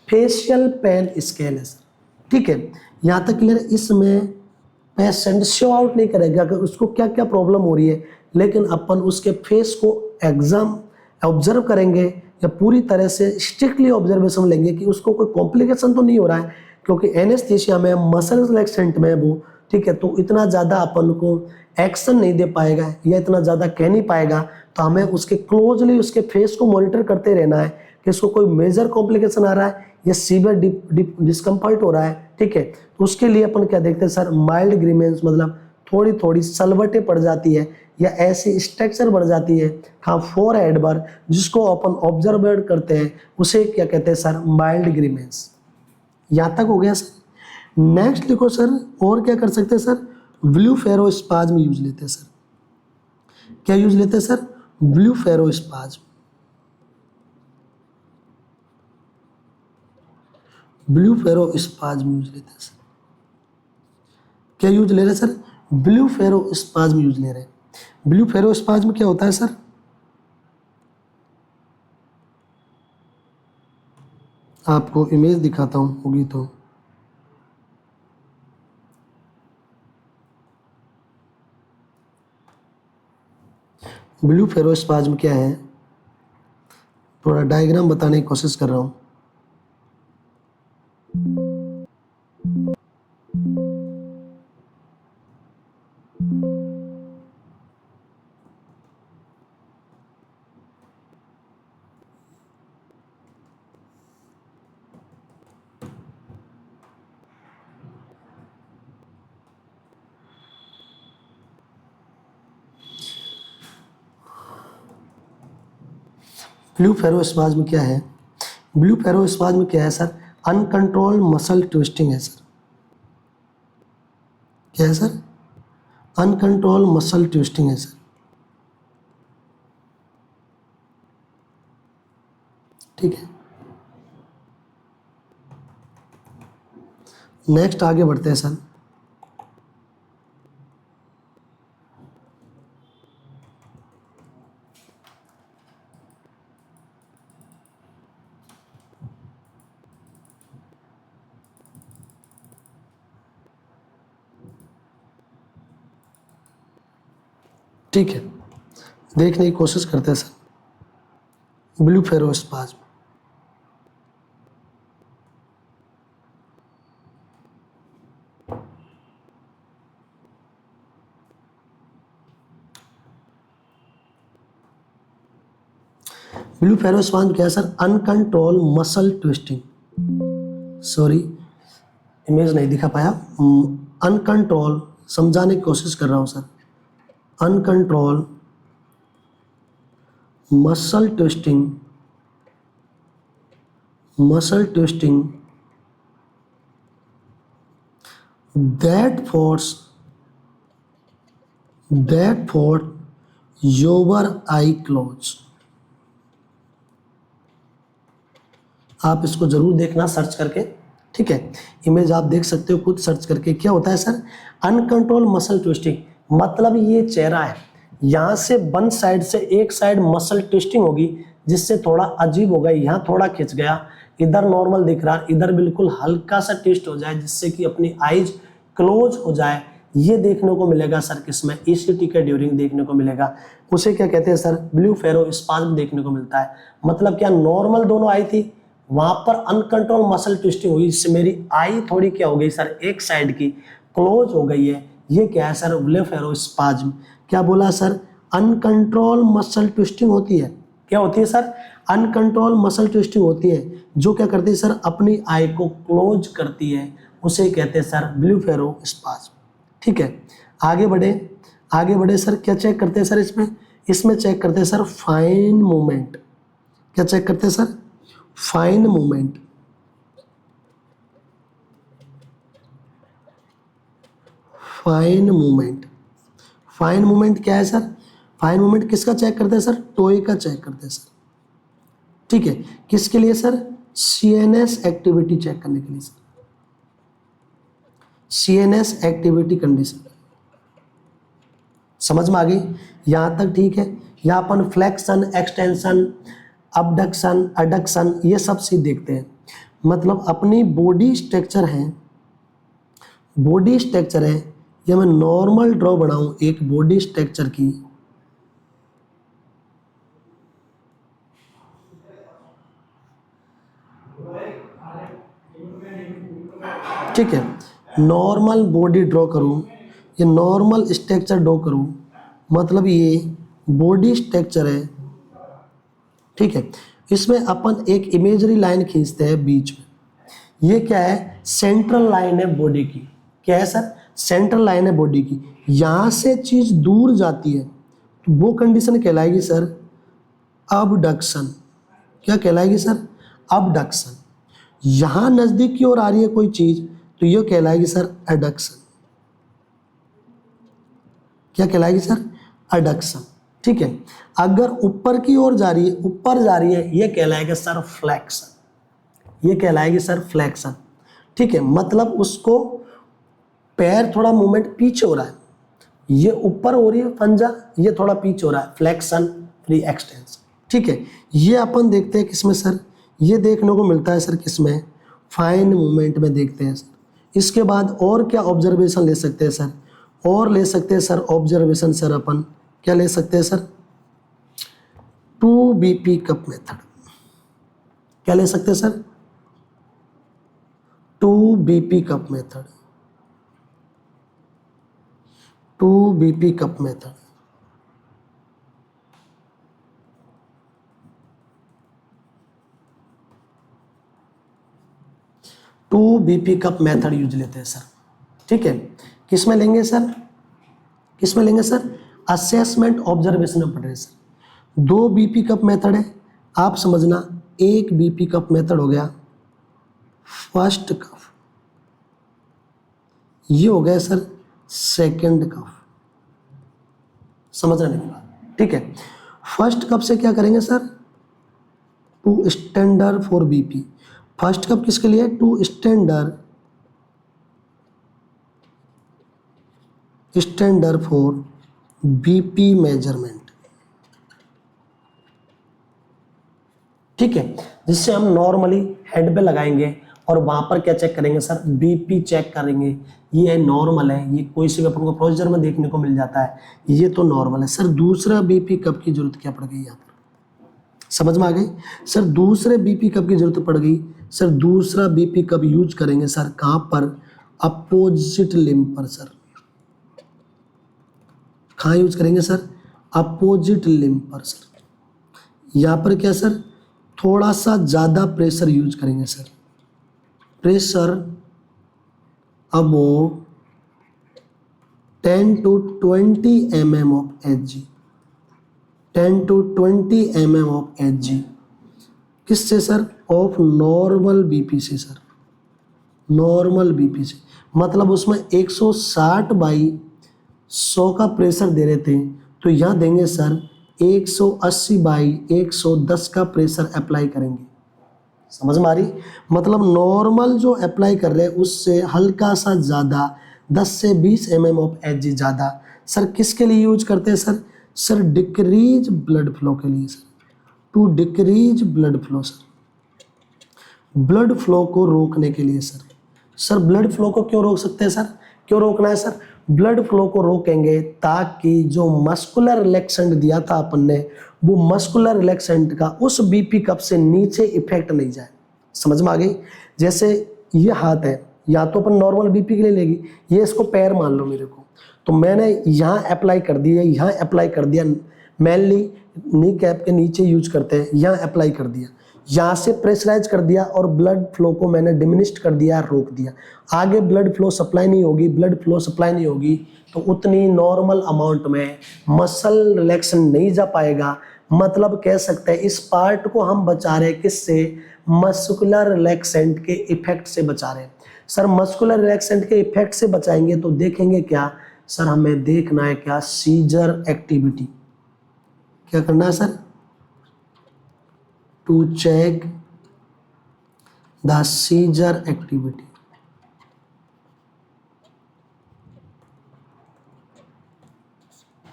फेशियल पेन स्केल है सर, ठीक है। यहां तक क्लियर। इसमें पेशेंट शो आउट नहीं करेगा कि उसको क्या क्या प्रॉब्लम हो रही है, लेकिन अपन उसके फेस को एग्जाम ऑब्जर्व करेंगे या पूरी तरह से स्ट्रिक्टली ऑब्जर्वेशन लेंगे कि उसको कोई कॉम्प्लिकेशन तो नहीं हो रहा है, क्योंकि एनेस्थीसिया में मसल रिलैक्सेंट में वो, ठीक है, तो इतना ज़्यादा अपन को एक्शन नहीं दे पाएगा या इतना ज़्यादा कह नहीं पाएगा। तो हमें उसके क्लोजली उसके फेस को मॉनिटर करते रहना है कि इसको कोई मेजर कॉम्प्लिकेशन आ रहा है या सीवियर डिस्कम्फर्ट हो रहा है, ठीक है। तो उसके लिए अपन क्या देखते हैं सर माइल्ड ग्रीमेंस, मतलब थोड़ी थोड़ी सलवटें पड़ जाती है या ऐसी स्ट्रक्चर बढ़ जाती है हाँ फोर हेड पर, जिसको अपन ऑब्जर्व करते हैं, उसे क्या कहते हैं सर माइल्ड ग्रीमेंस। यहाँ तक हो गया सर। नेक्स्ट देखो सर, और क्या कर सकते हैं सर ब्लूफेरोस्पाज्म यूज लेते हैं सर। क्या यूज लेते हैं सर ब्लूफेरोस्पाज्म, ब्लूफेरोस्पाज्म यूज लेते हैं सर। क्या यूज ले रहे हैं सर ब्लूफेरोस्पाज्म यूज ले रहे हैं। ब्लूफेरोस्पाज्म क्या होता है सर, आपको इमेज दिखाता हूँ, होगी तो। ब्लूफेरोस्पाज्म क्या है, थोड़ा डायग्राम बताने की कोशिश कर रहा हूँ। ब्लूफेरोस्पाज्म क्या है, ब्लूफेरोस्पाज्म क्या है सर, अनकंट्रोल मसल ट्विस्टिंग है सर। क्या है सर, अनकंट्रोल मसल ट्विस्टिंग है सर। ठीक है, नेक्स्ट आगे बढ़ते हैं सर। ठीक है, देखने की कोशिश करते हैं सर ब्लूफेरोस्पाज्म। ब्लूफेरोस्पाज्म क्या है sir, uncontrol muscle twisting, sorry image नहीं दिखा पाया, अनकंट्रोल समझाने की कोशिश कर रहा हूँ sir, uncontrol muscle twisting, muscle twisting that for your eye close। आप इसको जरूर देखना सर्च करके, ठीक है, इमेज आप देख सकते हो खुद सर्च करके। क्या होता है सर, अनकंट्रोल मसल ट्विस्टिंग, मतलब ये चेहरा है, यहाँ से वन साइड से एक साइड मसल ट्विस्टिंग होगी जिससे थोड़ा अजीब हो गया, यहाँ थोड़ा खिंच गया, इधर नॉर्मल दिख रहा, इधर बिल्कुल हल्का सा ट्विस्ट हो जाए जिससे कि अपनी आईज क्लोज हो जाए। ये देखने को मिलेगा सर किसमें, ईसीटी के ड्यूरिंग देखने को मिलेगा। उसे क्या कहते हैं सर, ब्लूफेरोस्पाज्म देखने को मिलता है। मतलब क्या नॉर्मल दोनों आई थी, वहां पर अनकंट्रोल मसल ट्विस्टिंग हुई जिससे मेरी आई थोड़ी क्या हो गई सर, एक साइड की क्लोज हो गई है। ये क्या है सर, ब्लूफेरोस्पाज्म। क्या बोला सर, अनकंट्रोल मसल ट्विस्टिंग होती है। क्या होती है सर, अनकंट्रोल मसल ट्विस्टिंग होती है जो क्या करती है सर, अपनी आई को क्लोज करती है, उसे कहते हैं सर ब्लूफेरोस्पाज्म। ठीक है, आगे बढ़े सर। क्या चेक करते हैं सर इसमें चेक करते हैं सर फाइन मूवमेंट। क्या चेक करते हैं sir, fine movement. Fine movement, fine movement क्या है सर, फाइन मूवमेंट किसका चेक करते हैं सर, टोए का चेक करते हैं सर। ठीक है, किसके लिए सर, सीएनएस एक्टिविटी चेक करने के लिए सर, सीएनएस एक्टिविटी कंडीशन। समझ में आ गई यहां तक, ठीक है। यहाँ अपन फ्लेक्शन, एक्सटेंशन, अबडक्शन, एडक्शन ये सब चीज देखते हैं। मतलब अपनी बॉडी स्ट्रक्चर है, बॉडी स्ट्रक्चर है, ये मैं नॉर्मल ड्रॉ बनाऊं एक बॉडी स्ट्रक्चर की। ठीक है, नॉर्मल बॉडी ड्रॉ करूं, ये नॉर्मल स्ट्रक्चर ड्रॉ करूं, मतलब ये बॉडी स्ट्रक्चर है। ठीक है, इसमें अपन एक इमेजरी लाइन खींचते हैं बीच में। ये क्या है, सेंट्रल लाइन है बॉडी की। क्या है सर, सेंट्रल लाइन है बॉडी की। यहां से चीज दूर जाती है तो वो कंडीशन कहलाएगी सर अबडक्शन। क्या कहलाएगी सर, अबडक्शन। यहां नजदीक की ओर आ रही है कोई चीज तो ये कहलाएगी सर एडक्शन। क्या कहलाएगी सर, एडक्शन। ठीक है, अगर ऊपर की ओर जा रही है, ऊपर जा रही है, ये कहलाएगा सर फ्लेक्शन। ये कहलाएगी सर फ्लेक्शन। ठीक है, मतलब उसको पैर थोड़ा मूवमेंट पीछे हो रहा है, ये ऊपर हो रही है पंजा, ये थोड़ा पीछे हो रहा है, फ्लेक्शन फ्री एक्सटेंशन। ठीक है, ये अपन देखते हैं किसमें सर, ये देखने को मिलता है सर किसमें, फाइन मूवमेंट में देखते हैं सर। इसके बाद और क्या ऑब्जर्वेशन ले सकते हैं सर, और ले सकते हैं सर ऑब्जर्वेशन सर अपन क्या ले सकते हैं सर, 2 BP कप मेथड। क्या ले सकते हैं sir, 2 BP cup method, 2 BP cup method. Two BP cup method use लेते हैं सर, ठीक है। किसमें लेंगे सर, किसमें लेंगे सर, असेसमेंट ऑब्जर्वेशन में पढ़ रहे हैं सर। 2 BP कप मेथड है, आप समझना 1 BP कप मेथड हो गया फर्स्ट कप, ये हो गया सर सेकंड कप, समझ रहे बात, ठीक है। फर्स्ट कप से क्या करेंगे sir, 2 standard for BP। First cup किसके लिए, 2 स्टैंडर्ड फॉर BP मेजरमेंट, ठीक है। जिससे हम नॉर्मली हेड पे लगाएंगे और वहां पर क्या चेक करेंगे सर, BP चेक करेंगे। ये नॉर्मल है, ये कोई से भी अपन को प्रोसीजर में देखने को मिल जाता है, ये तो नॉर्मल है सर। दूसरा BP कप की जरूरत क्या पड़ गई यहाँ पर, समझ में आ गई सर। दूसरे BP कप की जरूरत पड़ गई सर, दूसरा BP कप यूज करेंगे सर कहाँ पर, अपोजिट लिम्ब पर सर। कहाँ यूज करेंगे सर, अपोजिट लिम्ब पर सर। यहाँ पर क्या सर, थोड़ा सा ज़्यादा प्रेशर यूज करेंगे sir, pressure above 10 to 20 mm of Hg, 10 to 20 mm of Hg। किससे सर, ऑफ नॉर्मल BP से सर, नॉर्मल BP से। मतलब उसमें 160/100 का प्रेशर दे रहे थे, तो यहाँ देंगे सर 180/110 का प्रेशर अप्लाई करेंगे, समझ में आ रही। मतलब नॉर्मल जो अप्लाई कर रहे हैं उससे हल्का सा ज़्यादा, 10 से 20 mm ऑफ Hg ज़्यादा सर। किसके लिए यूज करते हैं sir, sir decrease blood flow के लिए sir, to decrease blood flow sir, blood flow को रोकने के लिए सर। सर ब्लड फ्लो को क्यों रोक सकते हैं सर, क्यों रोकना है सर, ब्लड फ्लो को रोकेंगे ताकि जो मस्कुलर रिलैक्सेंट दिया था अपन ने, वो मस्कुलर रिलैक्सेंट का उस BP कप से नीचे इफेक्ट नहीं जाए, समझ में आ गई। जैसे ये हाथ है, या तो अपन नॉर्मल BP के लिए लेगी, ये इसको पैर मान लो मेरे को, तो मैंने यहाँ अप्लाई कर दिया, यहाँ अप्लाई कर दिया, मेनली नी कैप के नीचे यूज करते हैं, यहाँ अप्लाई कर दिया, यहाँ से प्रेशराइज कर दिया और ब्लड फ्लो को मैंने डिमिनिश्ड कर दिया, रोक दिया। आगे ब्लड फ्लो सप्लाई नहीं होगी, ब्लड फ्लो सप्लाई नहीं होगी तो उतनी नॉर्मल अमाउंट में मसल रिलैक्सन नहीं जा पाएगा। मतलब कह सकते हैं इस पार्ट को हम बचा रहे हैं किससे, मस्कुलर रिलैक्सेंट के इफेक्ट से बचा रहे हैं सर। मस्कुलर रिलैक्सेंट के इफेक्ट से बचाएंगे तो देखेंगे क्या सर, हमें देखना है क्या, सीजर एक्टिविटी। क्या करना है sir, to check the seizure activity.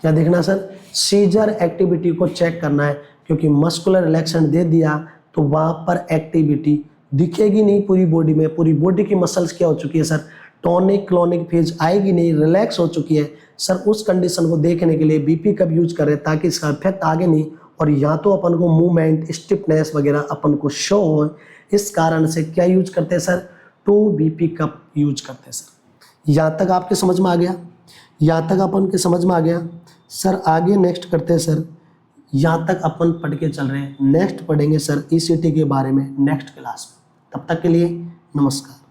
क्या देखना सर, सीजर एक्टिविटी को चेक करना है, क्योंकि मस्कुलर रिलैक्सेंट दे दिया तो वहां पर एक्टिविटी दिखेगी नहीं पूरी बॉडी में। पूरी बॉडी की मसल्स क्या हो चुकी है सर, टॉनिक क्लोनिक फेज आएगी नहीं, रिलैक्स हो चुकी है सर। उस कंडीशन को देखने के लिए BP कप यूज करें ताकि इसका इफेक्ट आगे नहीं, और यहाँ तो अपन को मूवमेंट स्टिफनेस वगैरह अपन को शो हो। इस कारण से क्या यूज करते हैं सर, 2 BP कप यूज करते हैं सर। यहाँ तक आपके समझ में आ गया, यहाँ तक अपन के समझ में आ गया सर। आगे नेक्स्ट करते हैं सर, यहाँ तक अपन पढ़ के चल रहे हैं, नेक्स्ट पढ़ेंगे सर ECT के बारे में नेक्स्ट क्लास में। तब तक के लिए नमस्कार।